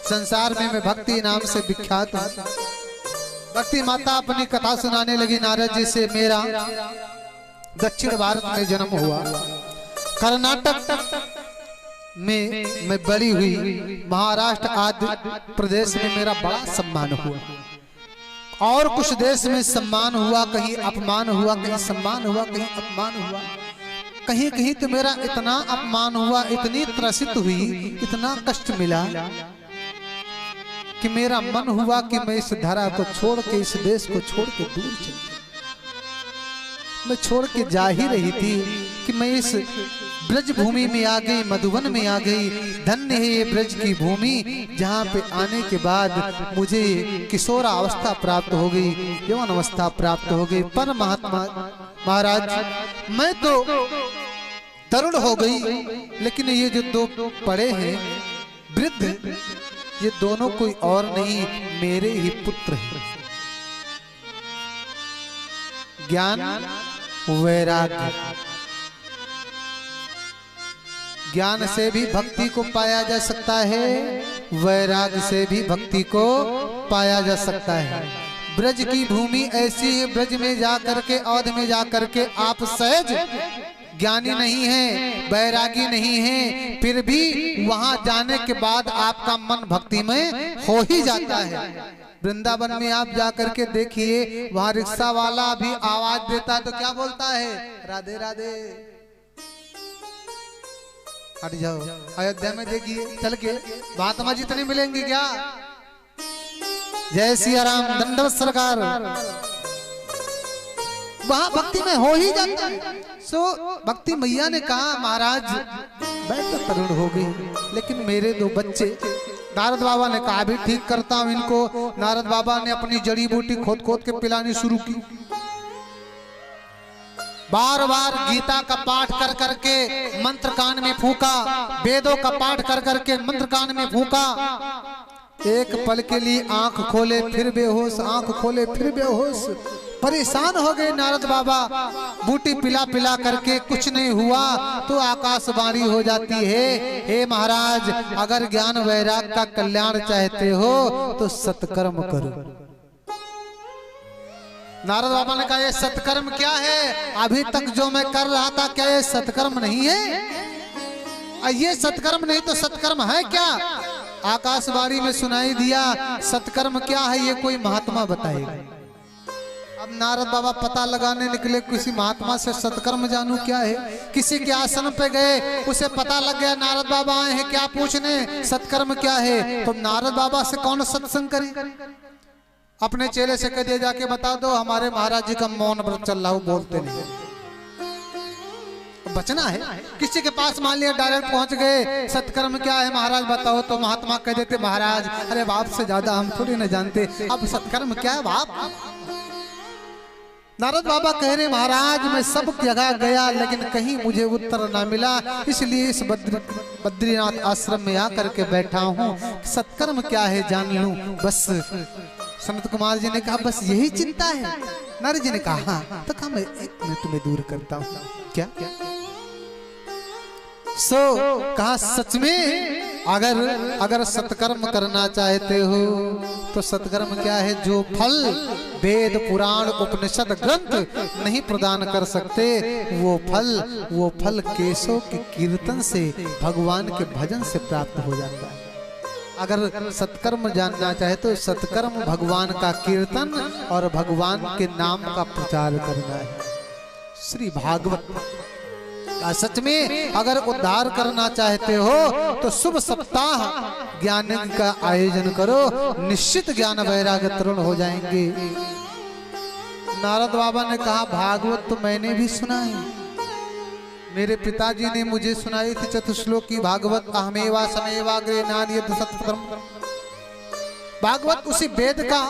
संसार में मैं भक्ति नाम से विख्यात हूँ। भक्ति माता अपनी कथा सुनाने लगी नारद जी से। मेरा दक्षिण भारत में जन्म हुआ, कर्नाटक में मैं बड़ी हुई, महाराष्ट्र आदि प्रदेश में मेरा बड़ा सम्मान हुआ, और कुछ देश में सम्मान हुआ, कहीं अपमान हुआ, कहीं सम्मान हुआ, कहीं अपमान हुआ, कहीं कहीं तो मेरा इतना अपमान हुआ, इतनी त्रसित हुई, इतना कष्ट मिला कि मेरा मन हुआ कि मैं इस धरा को छोड़ के, इस देश को छोड़ के दूर चली। मैं छोड़ के जा ही रही थी कि मैं इस ब्रज भूमि में आ गई, मधुबन में आ गई। धन्य है ये ब्रज की भूमि, जहाँ पे आने के बाद मुझे किशोर अवस्था प्राप्त हो गई, यौवन अवस्था प्राप्त हो गई। पर महात्मा महाराज, मैं तो तरुण हो गई, लेकिन ये जो दो पड़े हैं वृद्ध, ये दोनों कोई और नहीं, मेरे ही पुत्र हैं। ज्ञान वैराग्य, ज्ञान से भी भक्ति को पाया जा सकता है, वैराग्य से भी भक्ति को पाया जा सकता है। ब्रज की भूमि ऐसी है, ब्रज में जाकर के, औध में जाकर के आप सहज ज्ञानी नहीं है, वैरागी नहीं है, फिर भी वहां जाने के बाद आपका मन भक्ति में हो ही जाता है। वृंदावन में आप जाकर के देखिए, वहां रिक्शा वाला भी आवाज देता है तो क्या बोलता है? राधे राधे। हट जाओ। अयोध्या में देखिए चल के, महात्मा जी तो नहीं मिलेंगे क्या? जय सिया राम, दंडवत सरकार। वहां भक्ति में हो ही जाता है। सो भक्ति मैया ने कहा, महाराज मैं तो तरुण हो गई, लेकिन मेरे दो बच्चे। नारद बाबा ने कहा भी ठीक करता हूं इनको। नारद बाबा ने अपनी जड़ी बूटी खोद खोद के पिलानी शुरू की। बार बार गीता का पाठ कर करके मंत्र कान में फूका, वेदों का पाठ कर करके मंत्र कान में फूका। एक पल के लिए आंख खोले फिर बेहोश, आंख खोले फिर बेहोश। परेशान हो गए नारद बाबा। बूटी पिला पिला करके कुछ नहीं हुआ तो आकाशवाणी हो जाती है, हे महाराज, अगर ज्ञान वैराग का कल्याण चाहते हो तो सत्कर्म करो। नारद बाबा ने कहा, ये सत्कर्म क्या है? अभी तक जो मैं कर रहा था, क्या ये सत्कर्म नहीं है? ये सत्कर्म नहीं तो सत्कर्म है क्या? आकाशवाणी में सुनाई दिया, सत्कर्म क्या है ये कोई महात्मा बताएगा। अब नारद बाबा पता लगाने निकले, किसी महात्मा से सत्कर्म जानू क्या है। किसी के आश्रम पे गए, उसे पता लग गया नारद बाबा आए हैं क्या पूछने, सत्कर्म क्या है। तो नारद बाबा से कौन सत्संग करे? अपने चेले से कह दिया, जाके बता दो हमारे महाराज जी का मौन व्रत चल रहा हो, बोलते नहीं। बचना है। किसी के पास मान लिया डायरेक्ट पहुंच गए, सत्कर्म क्या है महाराज बताओ, तो महात्मा कह देते, महाराज अरे बाप से ज्यादा हम थोड़ी न जानते, अब सत्कर्म क्या है बाप? नारद बाबा कह रहे, महाराज मैं सब जगह गया लेकिन कहीं मुझे उत्तर ना मिला, इसलिए इस बद्रीनाथ आश्रम में आकर के बैठा हूँ। सत्कर्म क्या है जान लूं बस। सनत कुमार जी ने कहा, बस यही चिंता है? नारद जी ने कहा, हाँ। तो कहा, मैं एक मिनट तुम्हें दूर करता हूँ। क्या? कहा सच में अगर सत्कर्म करना चाहते हो तो सत्कर्म क्या है? जो फल वेद पुराण उपनिषद ग्रंथ नहीं प्रदान कर सकते, वो फल केशव के कीर्तन से, भगवान के भजन से प्राप्त हो जाता है। अगर सत्कर्म जानना चाहे तो सत्कर्म भगवान का कीर्तन और भगवान के नाम का प्रचार करना है। श्री भागवत सच में अगर उद्धार करना चाहते हो तो शुभ सप्ताह ज्ञान का आयोजन करो, निश्चित ज्ञान वैराग्य तरुण हो जाएंगे। नारद बाबा ने कहा, भागवत तो मैंने भी सुना है, मेरे पिताजी ने मुझे सुनाई थी चतुश्लोकी भागवत, अहमेवा समेवाग्रे नान्यत् सत्परम। भागवत उसी वेद का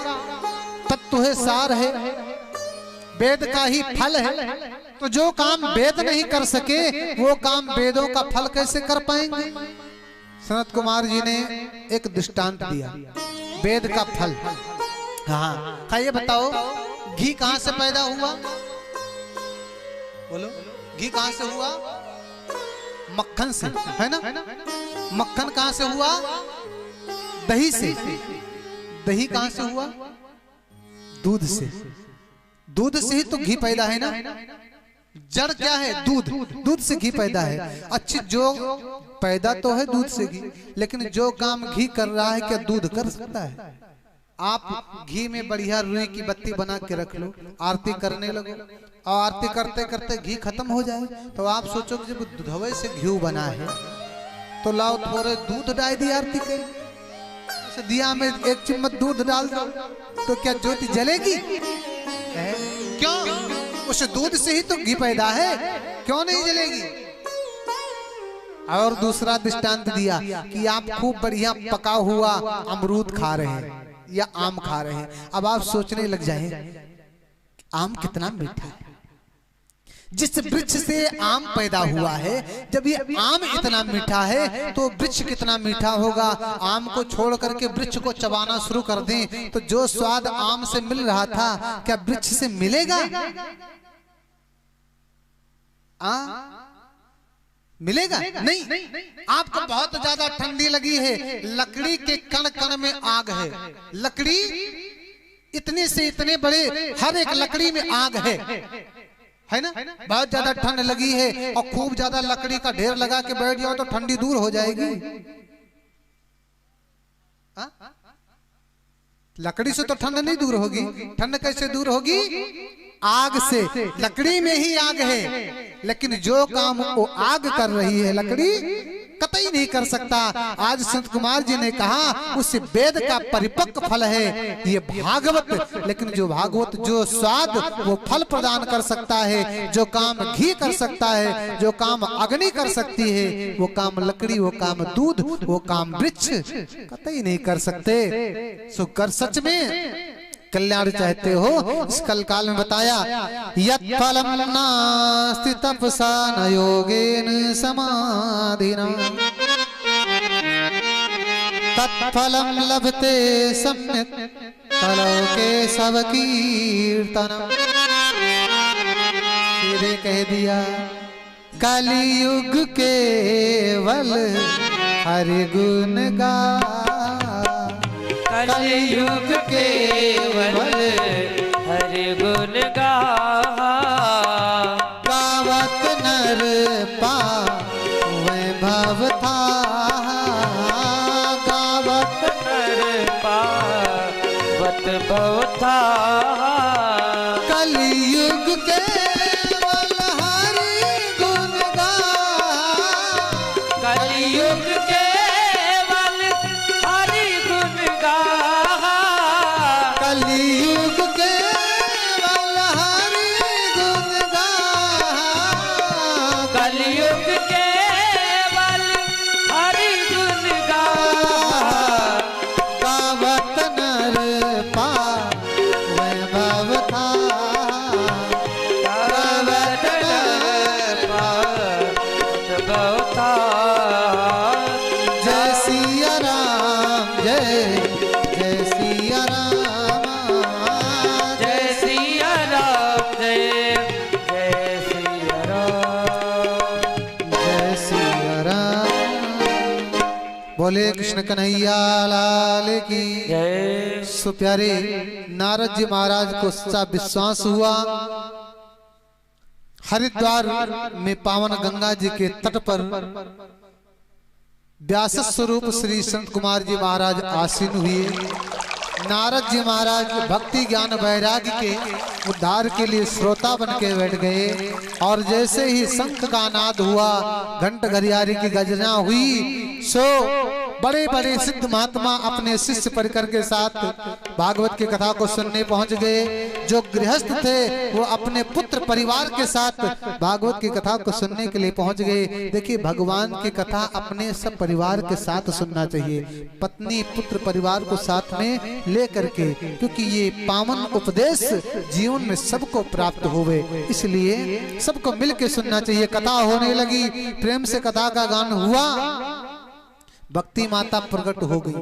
तत्व है, सार है, वेद का ही फल है। तो जो काम वेद नहीं कर सके वो काम वेदों का फल कैसे कर पाएंगे? सनत कुमार जी ने एक दृष्टांत दिया, वेद का फल। हाँ, ये बताओ घी कहां से पैदा हुआ? बोलो, घी कहां से हुआ? मक्खन से, है ना? मक्खन कहां से हुआ? दही से। दही कहां से हुआ? दूध से। दूध से ही तो घी पैदा है ना? जड़ क्या है? दूध। दूध से घी पैदा है। अच्छी जो पैदा तो है दूध से घी, लेकिन जो काम घी कर रहा है क्या दूध कर सकता है? आप घी में बढ़िया रुई की बत्ती बना के रख लो, आरती करने लगो, और आरती करते करते घी खत्म हो जाए तो आप सोचो कि जब दूधवे से घी बना है तो लाओ थोड़े दूध डाल दी आरती के दिया में, एक चम्मच दूध डाल दो तो क्या ज्योति जलेगी? क्यों? उस दूध से ही तो घी पैदा है, क्यों नहीं जलेगी? और दूसरा दृष्टांत दिया कि आप खूब बढ़िया पका हुआ अमरूद खा रहे हैं या आम खा रहे हैं। अब आप सोचने लग जाएं आम कितना मीठा है। जिस वृक्ष से आम पैदा हुआ है, जब ये आम इतना मीठा है तो वृक्ष कितना मीठा होगा। आम को छोड़ करके वृक्ष को चबाना शुरू कर दें तो जो स्वाद आम से मिल रहा था क्या वृक्ष से मिलेगा? मिलेगा नहीं। आपको बहुत ज्यादा ठंडी लगी है, लकड़ी के कण कण में आग है। लकड़ी इतने से इतने बड़े, हर एक लकड़ी में आग है ना? बहुत ज्यादा ठंड लगी है और खूब ज्यादा लकड़ी का ढेर लगा के बैठ जाओ तो ठंडी दूर हो जाएगी। लकड़ी से तो ठंड नहीं दूर होगी। ठंड कैसे दूर होगी? आग से। लकड़ी में ही आग है, लेकिन जो काम वो आग कर रही है लकड़ी कतई नहीं कर सकता। आज संत कुमार जी ने कहा उस वेद का परिपक्व फल है ये भागवत। लेकिन जो भागवत जो स्वाद वो फल प्रदान कर सकता है, जो काम घी कर सकता है, जो काम अग्नि कर सकती है, वो काम लकड़ी, वो काम दूध, वो काम वृक्ष कतई नहीं कर सकते। सो कर सच में कल्याण चाहते हो। इस कल काल में बताया यत् फलं नास्ति तपसा न योगेन समाधिना तत्फलं लभते सम्यक् तलोके सब कीर्तनम्। सीधे कह दिया कलियुग केवल हरि गुण गा। कलियुग केवल हरि गुण गाहा। गावत नर पावै भव था। गावत नर पावत भव था। कलियुग केवल हरि गुण गा। कलियुग कलियुग केवल हरि गुण गा। कलियुग केवल हरि गुण गाहा। गावत नर पावै भव था। गावत नर पावत भव था। जय सिया राम जय जय सिया राम। जय सिया राम जय जय सिया राम। जय सिया राम। बोले कृष्ण कन्हैया लाल की जय। सो प्यारे नारद जी महाराज को सच्चा विश्वास हुआ। हरिद्वार में पावन गंगा जी के तट पर व्यास स्वरूप श्री संत कुमार जी महाराज आसीन हुए। नारद जी महाराज भक्ति ज्ञान वैराग्य के उद्धार के लिए श्रोता बन के बैठ गए। और जैसे ही शंख का नाद हुआ, घंट घरियारी की गर्जना हुई, सो बड़े बड़े सिद्ध महात्मा अपने शिष्य परिकर के साथ भागवत की कथा को सुनने पहुंच गए। जो गृहस्थ थे वो अपने पुत्र परिवार के साथ भागवत की कथा को सुनने के लिए पहुंच गए। देखिए भगवान की कथा अपने सब परिवार के साथ सुनना चाहिए, पत्नी पुत्र परिवार को साथ में ले करके, क्योंकि ये पावन उपदेश जीवन में सबको प्राप्त होवे, इसलिए सबको मिल के सुनना चाहिए। कथा होने लगी, प्रेम से कथा का गान हुआ, भक्ति माता प्रकट हो गई।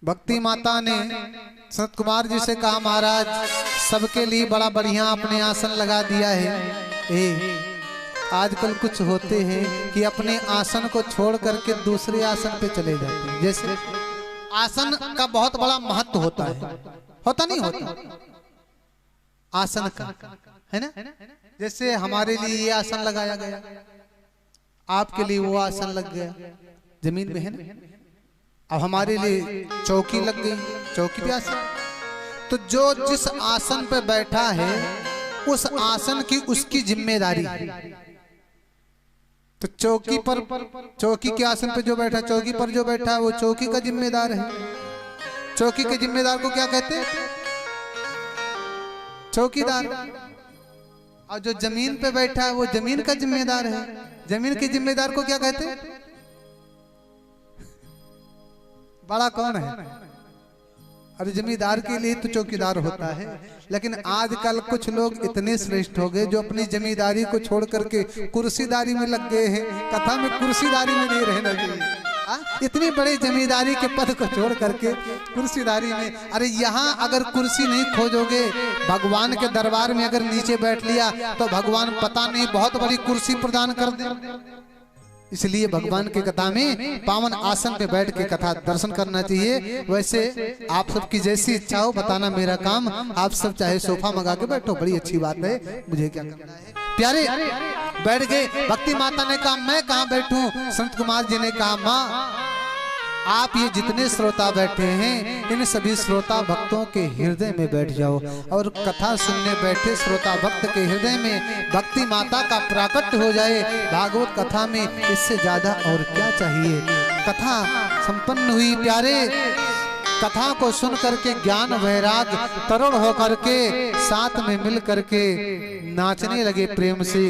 भक्ति माता ने संत कुमार जी से कहा महाराज सबके लिए बड़ा बढ़िया आपने आसन लगा दिया है। आजकल कुछ होते हैं कि अपने आसन को छोड़ करके दूसरे आसन पे चले जाते हैं। जैसे आसन का बहुत बड़ा महत्व होता है, होता नहीं होता आसन का, है ना। जैसे हमारे लिए ये आसन लगाया गया, आपके लिए वो आसन लग गया, जमीन में है ना। अब हमारे लिए चौकी लग गई, चौकी पे आसन। तो जो जिस आसन पे बैठा है उस आसन की उसकी जिम्मेदारी। तो चौकी पर, चौकी के आसन पे जो बैठा, चौकी पर जो बैठा है वो चौकी का जिम्मेदार है। चौकी के जिम्मेदार को क्या कहते हैं? चौकीदार। और जो जमीन पे बैठा है वो जमीन का जिम्मेदार है। जमीन के जिम्मेदार को क्या कहते हैं? बड़ा कौन है? अरे जमींदार के लिए तो चौकीदार होता है। लेकिन आजकल कुछ लोग इतने श्रेष्ठ हो गए जो अपनी जमींदारी को छोड़ करके कुर्सीदारी में लग गए हैं। कथा में कुर्सीदारी में नहीं रहना चाहिए। इतनी बड़ी जमींदारी के पद को छोड़ करके कुर्सीदारी में। अरे यहाँ अगर कुर्सी नहीं खोजोगे, भगवान के दरबार में अगर नीचे बैठ लिया तो भगवान पता नहीं बहुत बड़ी कुर्सी प्रदान कर दे। इसलिए भगवान की कथा में पावन आसन पे बैठ के कथा दर्शन करना चाहिए। वैसे आप सबकी जैसी इच्छा हो बताना, मेरा काम। आप सब चाहे सोफा मंगा के बैठो, बड़ी अच्छी बात है, मुझे क्या करना है। प्यारे बैठ गए। भक्ति माता ने कहा मैं कहाँ बैठूं? संत कुमार जी ने कहा माँ आप ये जितने श्रोता बैठे हैं इन सभी श्रोता भक्तों के हृदय में बैठ जाओ। और कथा सुनने बैठे श्रोता भक्त के हृदय में भक्ति माता का प्राकट्य हो जाए। भागवत कथा में इससे ज्यादा और क्या चाहिए। कथा संपन्न हुई। प्यारे कथा को सुन करके ज्ञान वैराग तरुण होकर के साथ में मिल करके नाचने लगे प्रेम से।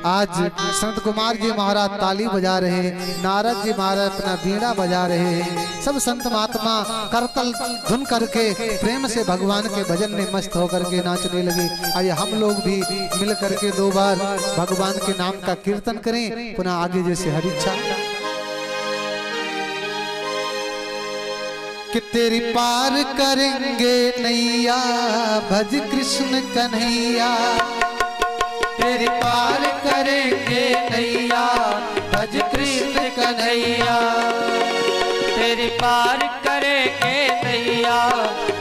आज संत कुमार जी महाराज ताली बजा रहे हैं, नारद जी महाराज अपना बीड़ा बजा रहे हैं। सब संत महात्मा करतल धुन करके प्रेम से भगवान के भजन में मस्त होकर के नाचने लगे। आइए हम लोग भी मिल करके 2 बार भगवान के नाम का कीर्तन करें। पुनः आगे जैसे हरिच्छा। कि तेरी पार करेंगे नैया भज कृष्ण कन्हैया। तेरी पार करेंगे नैया भज कृष्ण कन्हैया। तेरी पार करेंगे नैया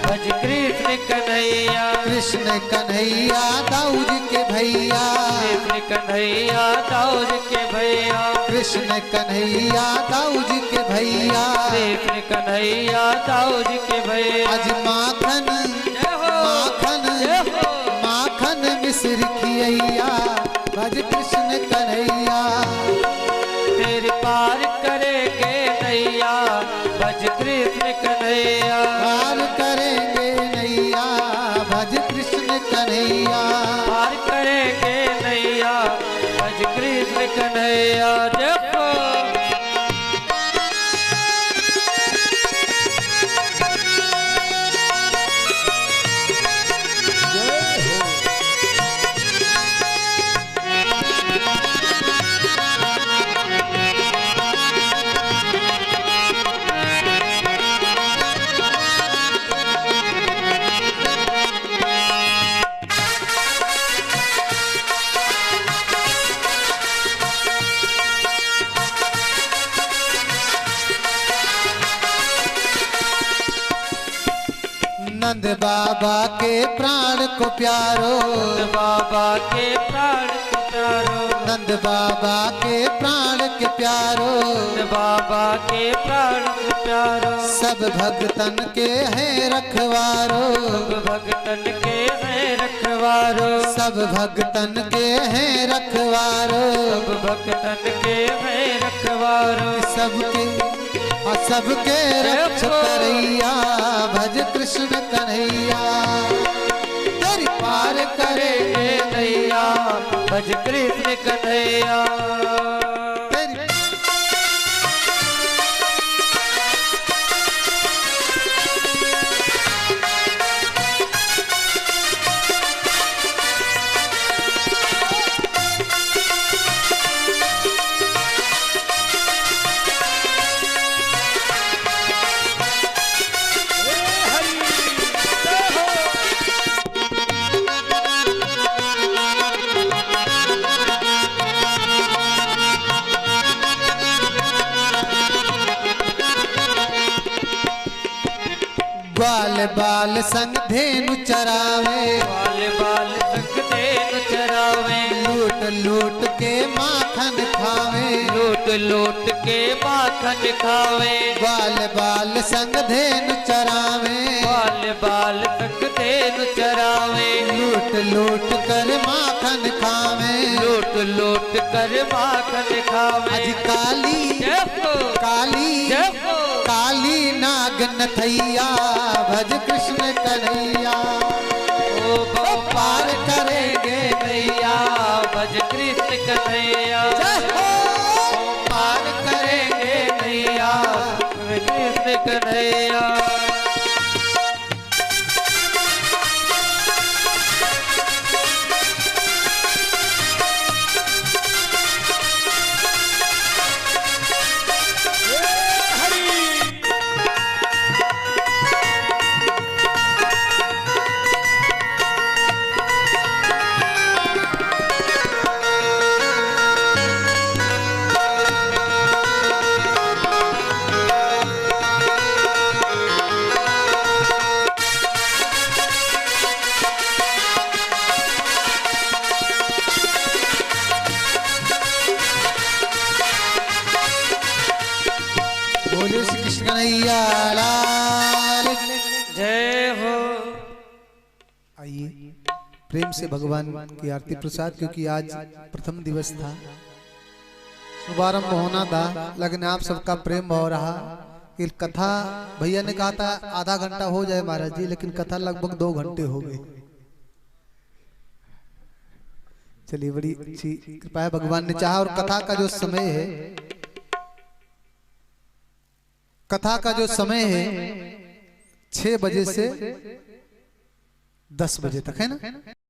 भज कृष्ण कन्हैया। कृष्ण कन्हैया दाऊद के भैया। कृष्ण कन्हैया दाऊद के भैया। कृष्ण कन्हैया दाऊद के भैया। कृष्ण कन्हैया दाऊद के भैया। आज माखन माखन माखन मिश्र खियैया भज कृष्ण कन्हैया। तेरी पार करेंगे नैया भज कृष्ण कन्हैया। पार करेंगे नैया भज कृष्ण कन्हैया। पार करेंगे नैया भज कृष्ण कन्हैया। देखो नंद बाबा के प्राण को प्यारो। नंद बाबा के प्राण को प्यारो। नंद बाबा के प्राण के प्यारो। नंद बाबा के प्राण को प्यारो। सब भक्तन के हैं रखवारो। सब भक्तन के हैं रखवारो। सब भक्तन के हैं रखवारो। सब भक्तन के हैं रखवारो। सबके सबके रक्ष करैया भज कृष्ण कन्हैया। तेरी पार करेंगे नैया भज कृष्ण कन्हैया। बाल बाल संग धेनु चरावे। बाल बाल संग धेनु लूट के माखन खावे, लूट लूट के माखन खावे, बाल बाल संग धेनु चरावे, बाल बाल तक धेनु चरावे, लूट लूट कर माखन खावे, लूट लूट कर माखन खावे। अज काली जय हो, काली जय हो, काली नाग नथैया, भज कृष्ण कन्हैया, ओ ओ पार करेंगे कन्हैया, भज कृष्ण कन्हैया, पार करेंगे कन्हैया, कृष्ण कन्हैया। बोले श्री कृष्ण कन्हैया लाल की। जय हो। आइए प्रेम से भगवान की आरती प्रसाद, क्योंकि आज प्रथम दिवस था, शुभारंभ होना था, लेकिन आप सबका प्रेम हो रहा। ये कथा भैया ने कहा था आधा घंटा हो जाए महाराज जी, लेकिन कथा लगभग 2 घंटे हो गए। चलिए बड़ी अच्छी कृपा है, भगवान ने चाहा। और कथा का जो समय है, कथा का जो समय है 6 बजे से 10 बजे तक है ना।